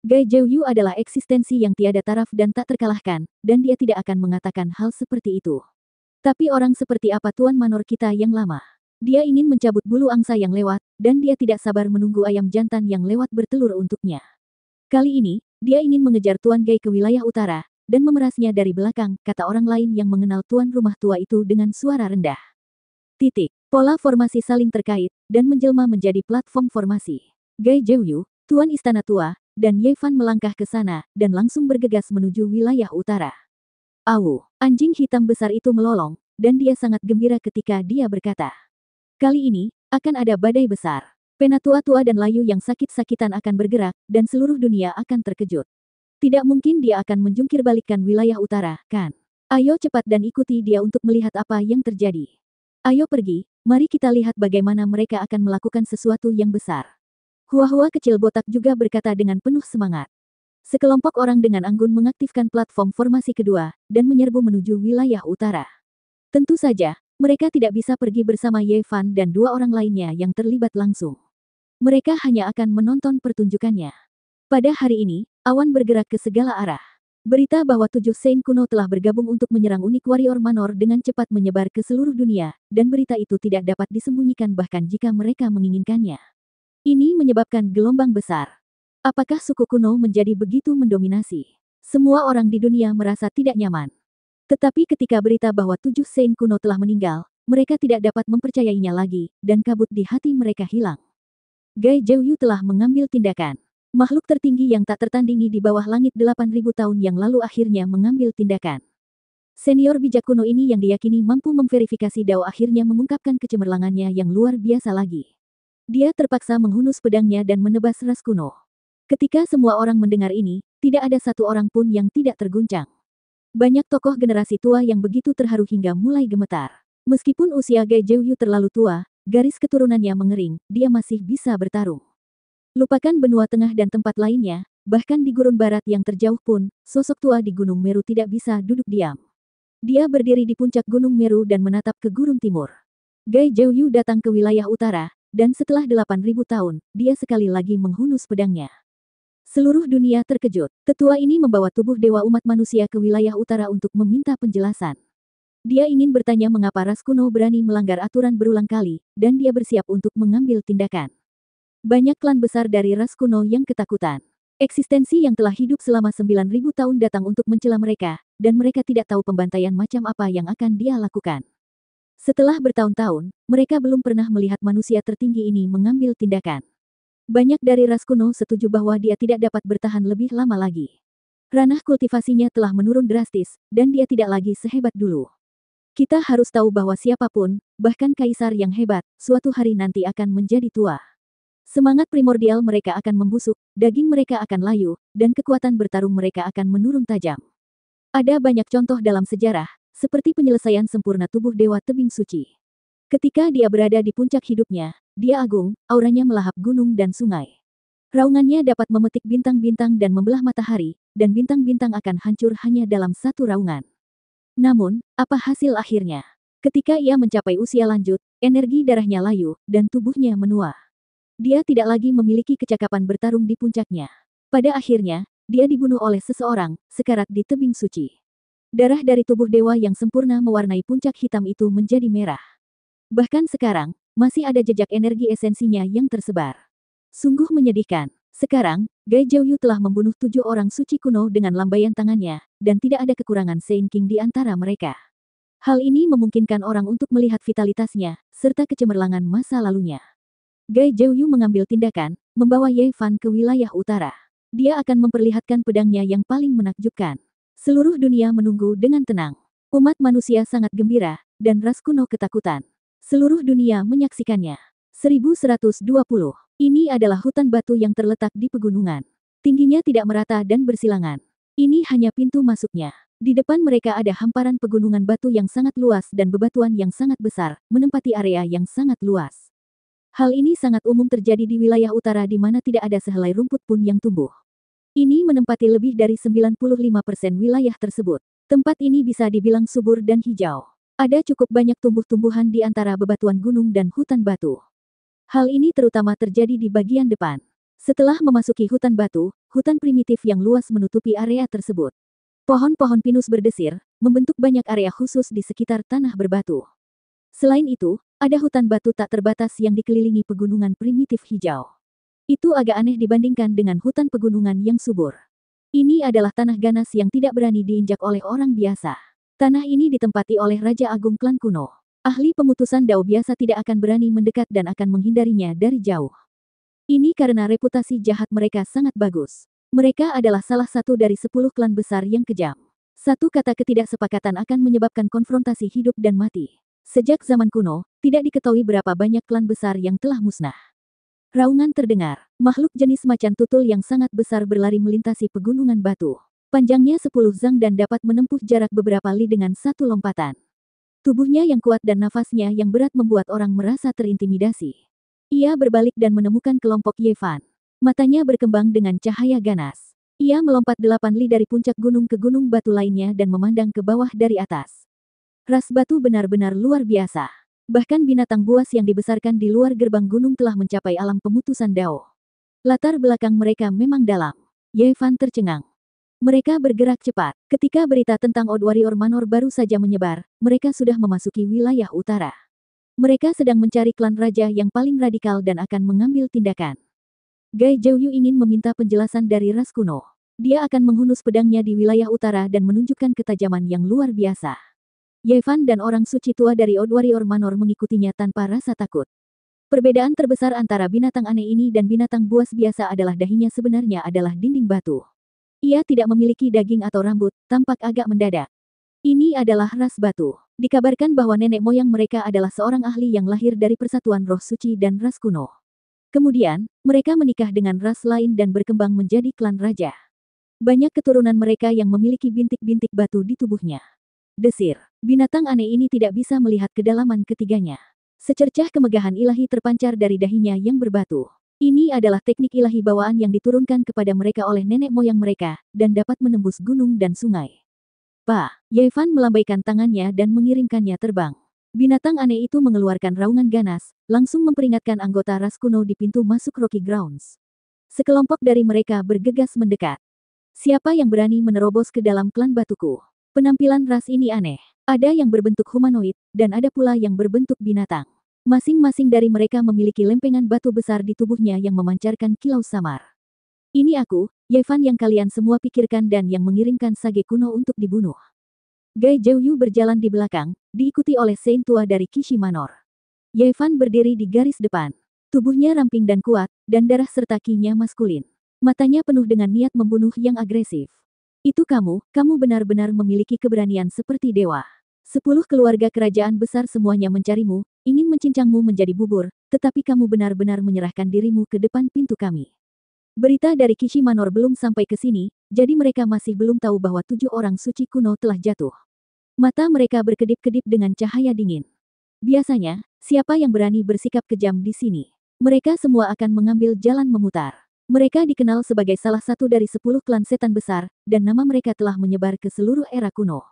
Gai Zhouyu adalah eksistensi yang tiada taraf dan tak terkalahkan, dan dia tidak akan mengatakan hal seperti itu. Tapi orang seperti apa Tuan Manor kita yang lama? Dia ingin mencabut bulu angsa yang lewat, dan dia tidak sabar menunggu ayam jantan yang lewat bertelur untuknya. Kali ini, dia ingin mengejar Tuan Gai ke wilayah utara, dan memerasnya dari belakang, kata orang lain yang mengenal tuan rumah tua itu dengan suara rendah. Titik. Pola formasi saling terkait, dan menjelma menjadi platform formasi. Gai Zhouyu, Tuan Istana Tua, dan Ye Fan melangkah ke sana, dan langsung bergegas menuju wilayah utara. Awu, anjing hitam besar itu melolong, dan dia sangat gembira ketika dia berkata. Kali ini, akan ada badai besar. Penatua-tua dan layu yang sakit-sakitan akan bergerak, dan seluruh dunia akan terkejut. Tidak mungkin dia akan menjungkirbalikkan wilayah utara, kan? Ayo cepat dan ikuti dia untuk melihat apa yang terjadi. Ayo pergi, mari kita lihat bagaimana mereka akan melakukan sesuatu yang besar. Hua-hua kecil botak juga berkata dengan penuh semangat. Sekelompok orang dengan anggun mengaktifkan platform formasi kedua, dan menyerbu menuju wilayah utara. Tentu saja, mereka tidak bisa pergi bersama Ye Fan dan 2 orang lainnya yang terlibat langsung. Mereka hanya akan menonton pertunjukannya. Pada hari ini, awan bergerak ke segala arah. Berita bahwa 7 Saint kuno telah bergabung untuk menyerang Unik Warrior Manor dengan cepat menyebar ke seluruh dunia, dan berita itu tidak dapat disembunyikan bahkan jika mereka menginginkannya. Ini menyebabkan gelombang besar. Apakah suku kuno menjadi begitu mendominasi? Semua orang di dunia merasa tidak nyaman. Tetapi ketika berita bahwa 7 Saint kuno telah meninggal, mereka tidak dapat mempercayainya lagi, dan kabut di hati mereka hilang. Gai Zhouyu telah mengambil tindakan. Makhluk tertinggi yang tak tertandingi di bawah langit 8.000 tahun yang lalu akhirnya mengambil tindakan. Senior bijak kuno ini yang diyakini mampu memverifikasi Dao akhirnya mengungkapkan kecemerlangannya yang luar biasa lagi. Dia terpaksa menghunus pedangnya dan menebas ras kuno. Ketika semua orang mendengar ini, tidak ada satu orang pun yang tidak terguncang. Banyak tokoh generasi tua yang begitu terharu hingga mulai gemetar. Meskipun usia Gai Zhouyu terlalu tua, garis keturunannya mengering, dia masih bisa bertarung. Lupakan benua tengah dan tempat lainnya, bahkan di gurun barat yang terjauh pun, sosok tua di Gunung Meru tidak bisa duduk diam. Dia berdiri di puncak Gunung Meru dan menatap ke gurun timur. Gai Zhouyu datang ke wilayah utara, dan setelah 8.000 tahun, dia sekali lagi menghunus pedangnya. Seluruh dunia terkejut. Tetua ini membawa tubuh dewa umat manusia ke wilayah utara untuk meminta penjelasan. Dia ingin bertanya mengapa ras kuno berani melanggar aturan berulang kali, dan dia bersiap untuk mengambil tindakan. Banyak klan besar dari ras kuno yang ketakutan. Eksistensi yang telah hidup selama 9.000 tahun datang untuk mencela mereka, dan mereka tidak tahu pembantaian macam apa yang akan dia lakukan. Setelah bertahun-tahun, mereka belum pernah melihat manusia tertinggi ini mengambil tindakan. Banyak dari ras kuno setuju bahwa dia tidak dapat bertahan lebih lama lagi. Ranah kultivasinya telah menurun drastis, dan dia tidak lagi sehebat dulu. Kita harus tahu bahwa siapapun, bahkan kaisar yang hebat, suatu hari nanti akan menjadi tua. Semangat primordial mereka akan membusuk, daging mereka akan layu, dan kekuatan bertarung mereka akan menurun tajam. Ada banyak contoh dalam sejarah, seperti penyelesaian sempurna tubuh Dewa Tebing Suci. Ketika dia berada di puncak hidupnya, dia agung, auranya melahap gunung dan sungai. Raungannya dapat memetik bintang-bintang dan membelah matahari, dan bintang-bintang akan hancur hanya dalam satu raungan. Namun, apa hasil akhirnya? Ketika ia mencapai usia lanjut, energi darahnya layu, dan tubuhnya menua. Dia tidak lagi memiliki kecakapan bertarung di puncaknya. Pada akhirnya, dia dibunuh oleh seseorang, sekarat di tebing suci. Darah dari tubuh dewa yang sempurna mewarnai puncak hitam itu menjadi merah. Bahkan sekarang, masih ada jejak energi esensinya yang tersebar. Sungguh menyedihkan. Sekarang, Gai Zhouyu telah membunuh 7 orang suci kuno dengan lambaian tangannya, dan tidak ada kekurangan Saint King di antara mereka. Hal ini memungkinkan orang untuk melihat vitalitasnya, serta kecemerlangan masa lalunya. Gai Zhouyu mengambil tindakan, membawa Ye Fan ke wilayah utara. Dia akan memperlihatkan pedangnya yang paling menakjubkan. Seluruh dunia menunggu dengan tenang. Umat manusia sangat gembira, dan ras kuno ketakutan. Seluruh dunia menyaksikannya. 1120. Ini adalah hutan batu yang terletak di pegunungan. Tingginya tidak merata dan bersilangan. Ini hanya pintu masuknya. Di depan mereka ada hamparan pegunungan batu yang sangat luas dan bebatuan yang sangat besar, menempati area yang sangat luas. Hal ini sangat umum terjadi di wilayah utara di mana tidak ada sehelai rumput pun yang tumbuh. Ini menempati lebih dari 95% wilayah tersebut. Tempat ini bisa dibilang subur dan hijau. Ada cukup banyak tumbuh-tumbuhan di antara bebatuan gunung dan hutan batu. Hal ini terutama terjadi di bagian depan. Setelah memasuki hutan batu, hutan primitif yang luas menutupi area tersebut. Pohon-pohon pinus berdesir, membentuk banyak area khusus di sekitar tanah berbatu. Selain itu, ada hutan batu tak terbatas yang dikelilingi pegunungan primitif hijau. Itu agak aneh dibandingkan dengan hutan pegunungan yang subur. Ini adalah tanah ganas yang tidak berani diinjak oleh orang biasa. Tanah ini ditempati oleh Raja Agung klan kuno. Ahli pemutusan dao biasa tidak akan berani mendekat dan akan menghindarinya dari jauh. Ini karena reputasi jahat mereka sangat bagus. Mereka adalah salah satu dari 10 klan besar yang kejam. Satu kata ketidaksepakatan akan menyebabkan konfrontasi hidup dan mati. Sejak zaman kuno, tidak diketahui berapa banyak klan besar yang telah musnah. Raungan terdengar. Makhluk jenis macan tutul yang sangat besar berlari melintasi pegunungan batu. Panjangnya 10 zang dan dapat menempuh jarak beberapa li dengan satu lompatan. Tubuhnya yang kuat dan nafasnya yang berat membuat orang merasa terintimidasi. Ia berbalik dan menemukan kelompok Yevan. Matanya berkembang dengan cahaya ganas. Ia melompat 8 li dari puncak gunung ke gunung batu lainnya dan memandang ke bawah dari atas. Ras batu benar-benar luar biasa. Bahkan binatang buas yang dibesarkan di luar gerbang gunung telah mencapai alam pemutusan dao. Latar belakang mereka memang dalam. Yevan tercengang. Mereka bergerak cepat. Ketika berita tentang Old Warrior Manor baru saja menyebar, mereka sudah memasuki wilayah utara. Mereka sedang mencari klan raja yang paling radikal dan akan mengambil tindakan. Gai Zhouyu ingin meminta penjelasan dari ras kuno. Dia akan menghunus pedangnya di wilayah utara dan menunjukkan ketajaman yang luar biasa. Yevan dan orang suci tua dari Old Warrior Manor mengikutinya tanpa rasa takut. Perbedaan terbesar antara binatang aneh ini dan binatang buas biasa adalah dahinya sebenarnya adalah dinding batu. Ia tidak memiliki daging atau rambut, tampak agak mendadak. Ini adalah ras batu. Dikabarkan bahwa nenek moyang mereka adalah seorang ahli yang lahir dari persatuan roh suci dan ras kuno. Kemudian, mereka menikah dengan ras lain dan berkembang menjadi klan raja. Banyak keturunan mereka yang memiliki bintik-bintik batu di tubuhnya. Desir. Binatang aneh ini tidak bisa melihat kedalaman ketiganya. Secercah kemegahan ilahi terpancar dari dahinya yang berbatu. Ini adalah teknik ilahi bawaan yang diturunkan kepada mereka oleh nenek moyang mereka, dan dapat menembus gunung dan sungai. Yevan melambaikan tangannya dan mengirimkannya terbang. Binatang aneh itu mengeluarkan raungan ganas, langsung memperingatkan anggota ras kuno di pintu masuk Rocky Grounds. Sekelompok dari mereka bergegas mendekat. Siapa yang berani menerobos ke dalam klan batuku? Penampilan ras ini aneh. Ada yang berbentuk humanoid, dan ada pula yang berbentuk binatang. Masing-masing dari mereka memiliki lempengan batu besar di tubuhnya yang memancarkan kilau samar. Ini aku, Yevan yang kalian semua pikirkan dan yang mengirimkan sage kuno untuk dibunuh. Gai Zhouyu berjalan di belakang, diikuti oleh Saint tua dari Kishi Manor. Yevan berdiri di garis depan. Tubuhnya ramping dan kuat, dan darah serta ki-nya maskulin. Matanya penuh dengan niat membunuh yang agresif. Itu kamu benar-benar memiliki keberanian seperti dewa. 10 keluarga kerajaan besar semuanya mencarimu, ingin mencincangmu menjadi bubur, tetapi kamu benar-benar menyerahkan dirimu ke depan pintu kami. Berita dari Kishi Manor belum sampai ke sini, jadi mereka masih belum tahu bahwa 7 orang suci kuno telah jatuh. Mata mereka berkedip-kedip dengan cahaya dingin. Biasanya, siapa yang berani bersikap kejam di sini? Mereka semua akan mengambil jalan memutar. Mereka dikenal sebagai salah satu dari 10 klan setan besar, dan nama mereka telah menyebar ke seluruh era kuno.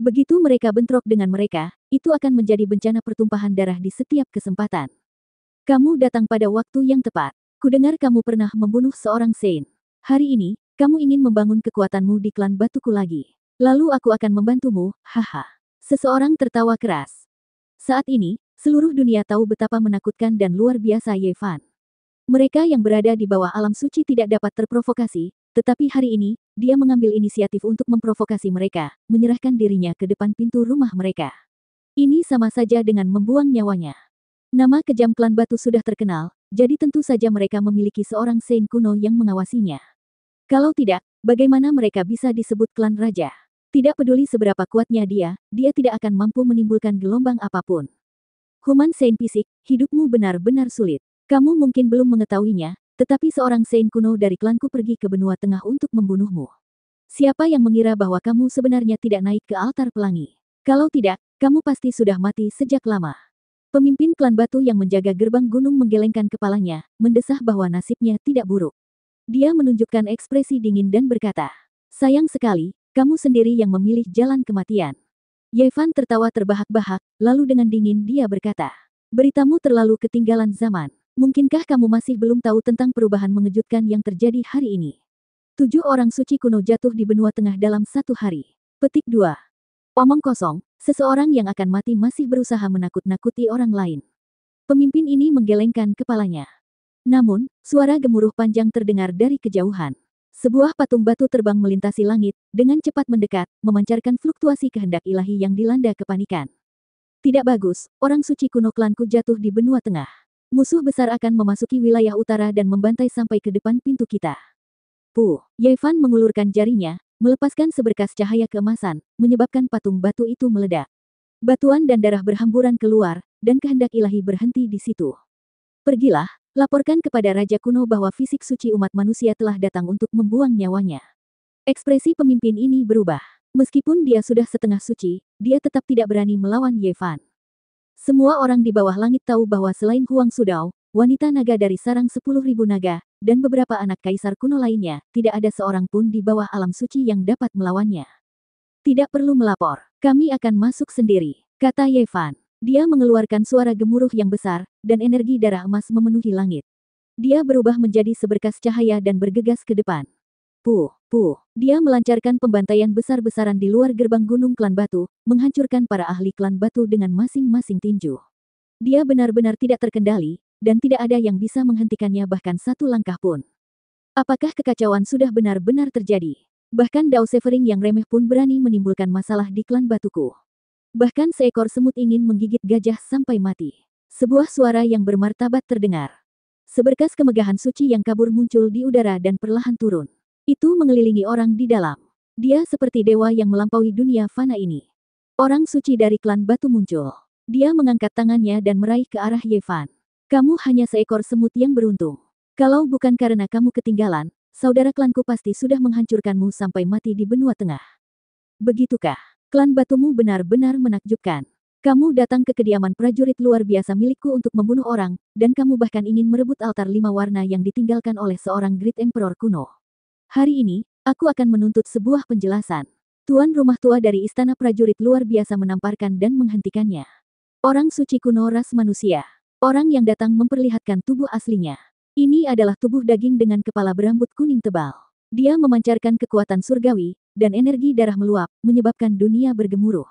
Begitu mereka bentrok dengan mereka, itu akan menjadi bencana pertumpahan darah di setiap kesempatan. Kamu datang pada waktu yang tepat. Kudengar kamu pernah membunuh seorang Saint. Hari ini, kamu ingin membangun kekuatanmu di klan batuku lagi. Lalu aku akan membantumu, haha. Seseorang tertawa keras. Saat ini, seluruh dunia tahu betapa menakutkan dan luar biasa Yevan. Mereka yang berada di bawah alam suci tidak dapat terprovokasi, tetapi hari ini, dia mengambil inisiatif untuk memprovokasi mereka, menyerahkan dirinya ke depan pintu rumah mereka. Ini sama saja dengan membuang nyawanya. Nama kejam klan batu sudah terkenal, jadi tentu saja mereka memiliki seorang Saint kuno yang mengawasinya. Kalau tidak, bagaimana mereka bisa disebut klan raja? Tidak peduli seberapa kuatnya dia tidak akan mampu menimbulkan gelombang apapun. Human Saint fisik, hidupmu benar-benar sulit. Kamu mungkin belum mengetahuinya, tetapi seorang Saint kuno dari klanku pergi ke benua tengah untuk membunuhmu. Siapa yang mengira bahwa kamu sebenarnya tidak naik ke altar pelangi? Kalau tidak, kamu pasti sudah mati sejak lama. Pemimpin klan batu yang menjaga gerbang gunung menggelengkan kepalanya, mendesah bahwa nasibnya tidak buruk. Dia menunjukkan ekspresi dingin dan berkata, sayang sekali, kamu sendiri yang memilih jalan kematian. Yevan tertawa terbahak-bahak, lalu dengan dingin dia berkata, beritamu terlalu ketinggalan zaman. Mungkinkah kamu masih belum tahu tentang perubahan mengejutkan yang terjadi hari ini? 7 orang suci kuno jatuh di benua tengah dalam satu hari. Petik 2. Omong kosong, seseorang yang akan mati masih berusaha menakut-nakuti orang lain. Pemimpin ini menggelengkan kepalanya. Namun, suara gemuruh panjang terdengar dari kejauhan. Sebuah patung batu terbang melintasi langit, dengan cepat mendekat, memancarkan fluktuasi kehendak ilahi yang dilanda kepanikan. Tidak bagus, orang suci kuno klanku jatuh di benua tengah. Musuh besar akan memasuki wilayah utara dan membantai sampai ke depan pintu kita. Yevan mengulurkan jarinya, melepaskan seberkas cahaya keemasan, menyebabkan patung batu itu meledak. Batuan dan darah berhamburan keluar, dan kehendak ilahi berhenti di situ. Pergilah, laporkan kepada Raja kuno bahwa fisik suci umat manusia telah datang untuk membuang nyawanya. Ekspresi pemimpin ini berubah. Meskipun dia sudah setengah suci, dia tetap tidak berani melawan Yevan. Semua orang di bawah langit tahu bahwa selain Huang Sudao, wanita naga dari sarang 10.000 naga, dan beberapa anak kaisar kuno lainnya, tidak ada seorang pun di bawah alam suci yang dapat melawannya. Tidak perlu melapor, kami akan masuk sendiri, kata Yevan. Dia mengeluarkan suara gemuruh yang besar, dan energi darah emas memenuhi langit. Dia berubah menjadi seberkas cahaya dan bergegas ke depan. Dia melancarkan pembantaian besar-besaran di luar gerbang gunung klan batu, menghancurkan para ahli klan batu dengan masing-masing tinju. Dia benar-benar tidak terkendali, dan tidak ada yang bisa menghentikannya bahkan satu langkah pun. Apakah kekacauan sudah benar-benar terjadi? Bahkan Dao Severing yang remeh pun berani menimbulkan masalah di klan batuku. Bahkan seekor semut ingin menggigit gajah sampai mati. Sebuah suara yang bermartabat terdengar. Seberkas kemegahan suci yang kabur muncul di udara dan perlahan turun. Itu mengelilingi orang di dalam. Dia seperti dewa yang melampaui dunia fana ini. Orang suci dari klan batu muncul. Dia mengangkat tangannya dan meraih ke arah Yevan. Kamu hanya seekor semut yang beruntung. Kalau bukan karena kamu ketinggalan, saudara klanku pasti sudah menghancurkanmu sampai mati di benua tengah. Begitukah? Klan batumu benar-benar menakjubkan. Kamu datang ke kediaman prajurit luar biasa milikku untuk membunuh orang, dan kamu bahkan ingin merebut altar 5 warna yang ditinggalkan oleh seorang Great Emperor kuno. Hari ini, aku akan menuntut sebuah penjelasan. Tuan rumah tua dari istana prajurit luar biasa menamparkan dan menghentikannya. Orang suci kuno ras manusia. Orang yang datang memperlihatkan tubuh aslinya. Ini adalah tubuh daging dengan kepala berambut kuning tebal. Dia memancarkan kekuatan surgawi, dan energi darah meluap, menyebabkan dunia bergemuruh.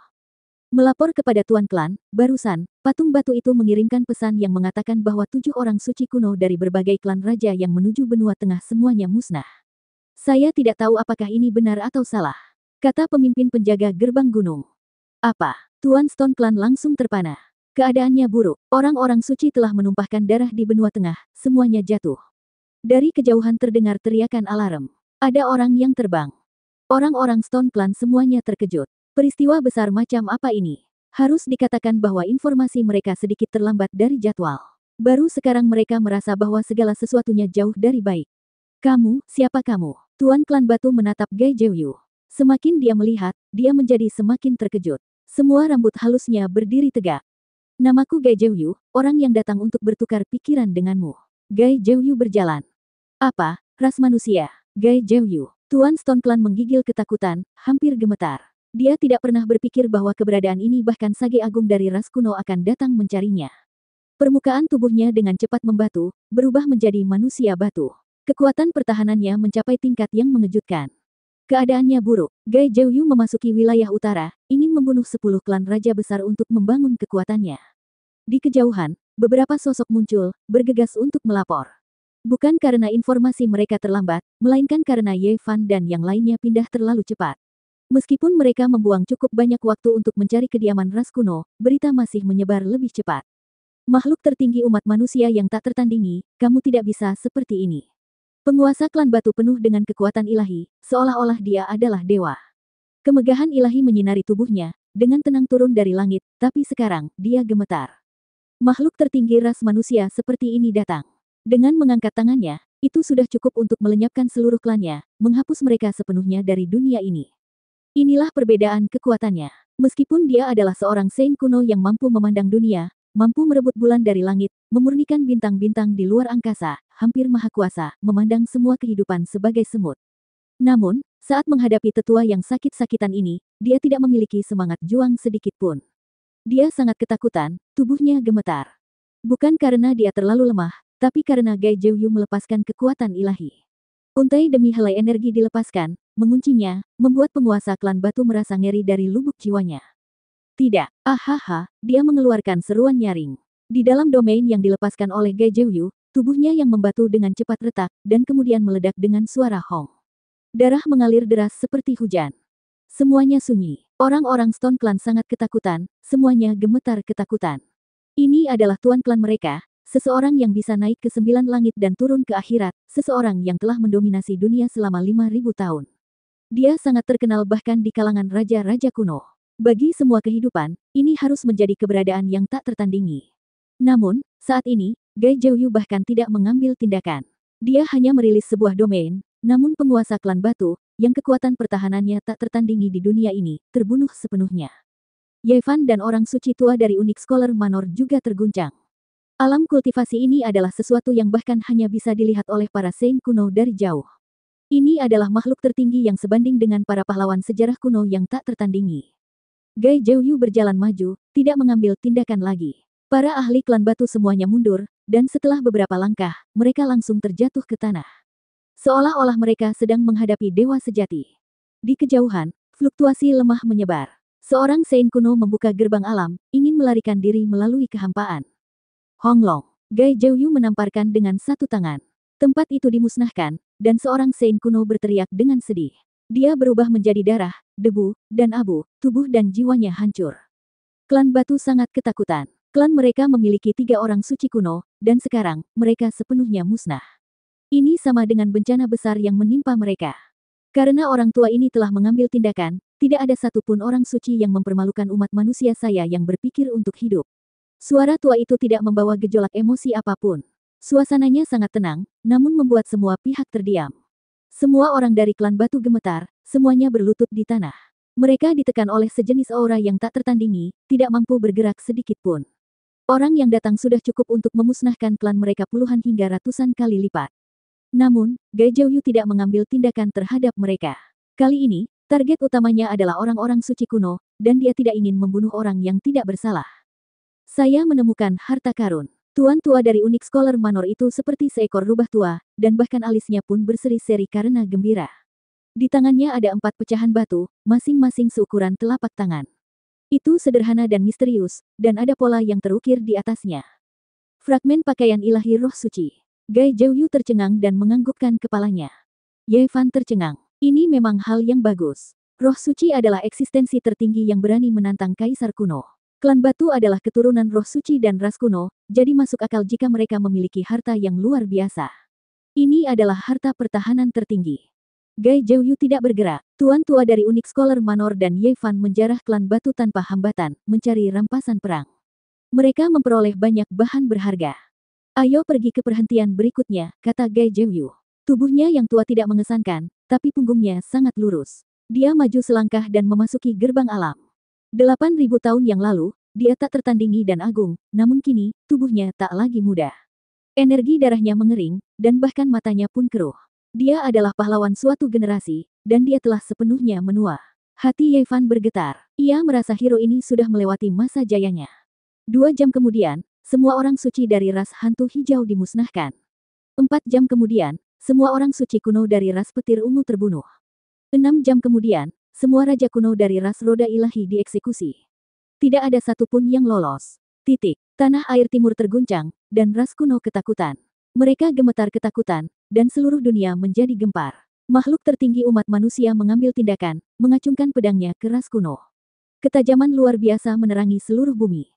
Melapor kepada Tuan Klan, barusan, patung batu itu mengirimkan pesan yang mengatakan bahwa 7 orang suci kuno dari berbagai klan raja yang menuju benua tengah semuanya musnah. Saya tidak tahu apakah ini benar atau salah, kata pemimpin penjaga gerbang gunung. Apa? Tuan Stone Clan langsung terpana. Keadaannya buruk, orang-orang suci telah menumpahkan darah di benua tengah, semuanya jatuh. Dari kejauhan terdengar teriakan alarm. Ada orang yang terbang. Orang-orang Stone Clan semuanya terkejut. Peristiwa besar macam apa ini? Harus dikatakan bahwa informasi mereka sedikit terlambat dari jadwal. Baru sekarang mereka merasa bahwa segala sesuatunya jauh dari baik. Kamu, siapa kamu? Tuan Klan Batu menatap Gai Jeuyu. Semakin dia melihat, dia menjadi semakin terkejut. Semua rambut halusnya berdiri tegak. Namaku Gai Jeuyu, orang yang datang untuk bertukar pikiran denganmu. Gai Jeuyu berjalan. Apa, ras manusia? Gai Jeuyu. Tuan Stone Clan menggigil ketakutan, hampir gemetar. Dia tidak pernah berpikir bahwa keberadaan ini bahkan sage agung dari ras kuno akan datang mencarinya. Permukaan tubuhnya dengan cepat membatu, berubah menjadi manusia batu. Kekuatan pertahanannya mencapai tingkat yang mengejutkan. Keadaannya buruk. Gai Jeuyu memasuki wilayah utara, ingin membunuh 10 klan raja besar untuk membangun kekuatannya. Di kejauhan, beberapa sosok muncul, bergegas untuk melapor. Bukan karena informasi mereka terlambat, melainkan karena Yevan dan yang lainnya pindah terlalu cepat. Meskipun mereka membuang cukup banyak waktu untuk mencari kediaman ras kuno, berita masih menyebar lebih cepat. Makhluk tertinggi umat manusia yang tak tertandingi, kamu tidak bisa seperti ini. Penguasa klan batu penuh dengan kekuatan ilahi, seolah-olah dia adalah dewa. Kemegahan ilahi menyinari tubuhnya, dengan tenang turun dari langit, tapi sekarang, dia gemetar. Makhluk tertinggi ras manusia seperti ini datang. Dengan mengangkat tangannya, Itu sudah cukup untuk melenyapkan seluruh klannya, menghapus mereka sepenuhnya dari dunia ini. Inilah perbedaan kekuatannya. Meskipun dia adalah seorang saint kuno yang mampu memandang dunia, mampu merebut bulan dari langit, memurnikan bintang-bintang di luar angkasa, hampir maha kuasa, memandang semua kehidupan sebagai semut. Namun, saat menghadapi tetua yang sakit-sakitan ini, dia tidak memiliki semangat juang sedikit pun. Dia sangat ketakutan, tubuhnya gemetar. Bukan karena dia terlalu lemah, tapi karena Gai Zhouyu melepaskan kekuatan ilahi. Untai demi helai energi dilepaskan, menguncinya, membuat penguasa klan batu merasa ngeri dari lubuk jiwanya. Tidak, ahaha, dia mengeluarkan seruan nyaring. Di dalam domain yang dilepaskan oleh Gai Zhouyu, tubuhnya yang membatu dengan cepat retak, dan kemudian meledak dengan suara hong. Darah mengalir deras seperti hujan. Semuanya sunyi. Orang-orang Stone Clan sangat ketakutan, semuanya gemetar ketakutan. Ini adalah tuan klan mereka, seseorang yang bisa naik ke 9 langit dan turun ke akhirat, seseorang yang telah mendominasi dunia selama 5.000 tahun. Dia sangat terkenal bahkan di kalangan raja-raja kuno. Bagi semua kehidupan, ini harus menjadi keberadaan yang tak tertandingi. Namun, saat ini, Gai Zhouyu bahkan tidak mengambil tindakan. Dia hanya merilis sebuah domain, namun penguasa klan batu, yang kekuatan pertahanannya tak tertandingi di dunia ini, terbunuh sepenuhnya. Yevan dan orang suci tua dari Unik Scholar Manor juga terguncang. Alam kultivasi ini adalah sesuatu yang bahkan hanya bisa dilihat oleh para saint kuno dari jauh. Ini adalah makhluk tertinggi yang sebanding dengan para pahlawan sejarah kuno yang tak tertandingi. Gai Zhouyu berjalan maju, tidak mengambil tindakan lagi. Para ahli klan batu semuanya mundur, dan setelah beberapa langkah, mereka langsung terjatuh ke tanah. Seolah-olah mereka sedang menghadapi dewa sejati. Di kejauhan, fluktuasi lemah menyebar. Seorang saint kuno membuka gerbang alam, ingin melarikan diri melalui kehampaan. Honglong. Gai Zhouyu menamparkan dengan satu tangan. Tempat itu dimusnahkan, dan seorang saint kuno berteriak dengan sedih. Dia berubah menjadi darah, debu, dan abu, tubuh dan jiwanya hancur. Klan batu sangat ketakutan. Klan mereka memiliki 3 orang suci kuno, dan sekarang, mereka sepenuhnya musnah. Ini sama dengan bencana besar yang menimpa mereka. Karena orang tua ini telah mengambil tindakan, tidak ada satupun orang suci yang mempermalukan umat manusia saya yang berpikir untuk hidup. Suara tua itu tidak membawa gejolak emosi apapun. Suasananya sangat tenang, namun membuat semua pihak terdiam. Semua orang dari klan batu gemetar, semuanya berlutut di tanah. Mereka ditekan oleh sejenis aura yang tak tertandingi, tidak mampu bergerak sedikit pun. Orang yang datang sudah cukup untuk memusnahkan klan mereka puluhan hingga ratusan kali lipat. Namun, Gai Zhouyu tidak mengambil tindakan terhadap mereka. Kali ini, target utamanya adalah orang-orang suci kuno, dan dia tidak ingin membunuh orang yang tidak bersalah. Saya menemukan harta karun. Tuan tua dari Unik Scholar Manor itu seperti seekor rubah tua, dan bahkan alisnya pun berseri-seri karena gembira. Di tangannya ada 4 pecahan batu, masing-masing seukuran telapak tangan. Itu sederhana dan misterius, dan ada pola yang terukir di atasnya. Fragmen pakaian ilahi roh suci. Gai Zhouyu tercengang dan menganggukkan kepalanya. Yevan tercengang. Ini memang hal yang bagus. Roh suci adalah eksistensi tertinggi yang berani menantang kaisar kuno. Klan batu adalah keturunan roh suci dan ras kuno, jadi masuk akal jika mereka memiliki harta yang luar biasa. Ini adalah harta pertahanan tertinggi. Gai Zhouyu tidak bergerak. Tuan tua dari Unik Scholar Manor dan Yevan menjarah klan batu tanpa hambatan, mencari rampasan perang. Mereka memperoleh banyak bahan berharga. Ayo pergi ke perhentian berikutnya, kata Gai Zhouyu. Tubuhnya yang tua tidak mengesankan, tapi punggungnya sangat lurus. Dia maju selangkah dan memasuki gerbang alam. 8.000 tahun yang lalu, dia tak tertandingi dan agung, namun kini, tubuhnya tak lagi muda. Energi darahnya mengering, dan bahkan matanya pun keruh. Dia adalah pahlawan suatu generasi, dan dia telah sepenuhnya menua. Hati Yevan bergetar. Ia merasa hero ini sudah melewati masa jayanya. 2 jam kemudian, semua orang suci dari ras hantu hijau dimusnahkan. 4 jam kemudian, semua orang suci kuno dari ras petir ungu terbunuh. 6 jam kemudian, semua raja kuno dari ras roda ilahi dieksekusi. Tidak ada satupun yang lolos. Titik. Tanah air timur terguncang, dan ras kuno ketakutan. Mereka gemetar ketakutan, dan seluruh dunia menjadi gempar. Makhluk tertinggi umat manusia mengambil tindakan, mengacungkan pedangnya ke ras kuno. Ketajaman luar biasa menerangi seluruh bumi.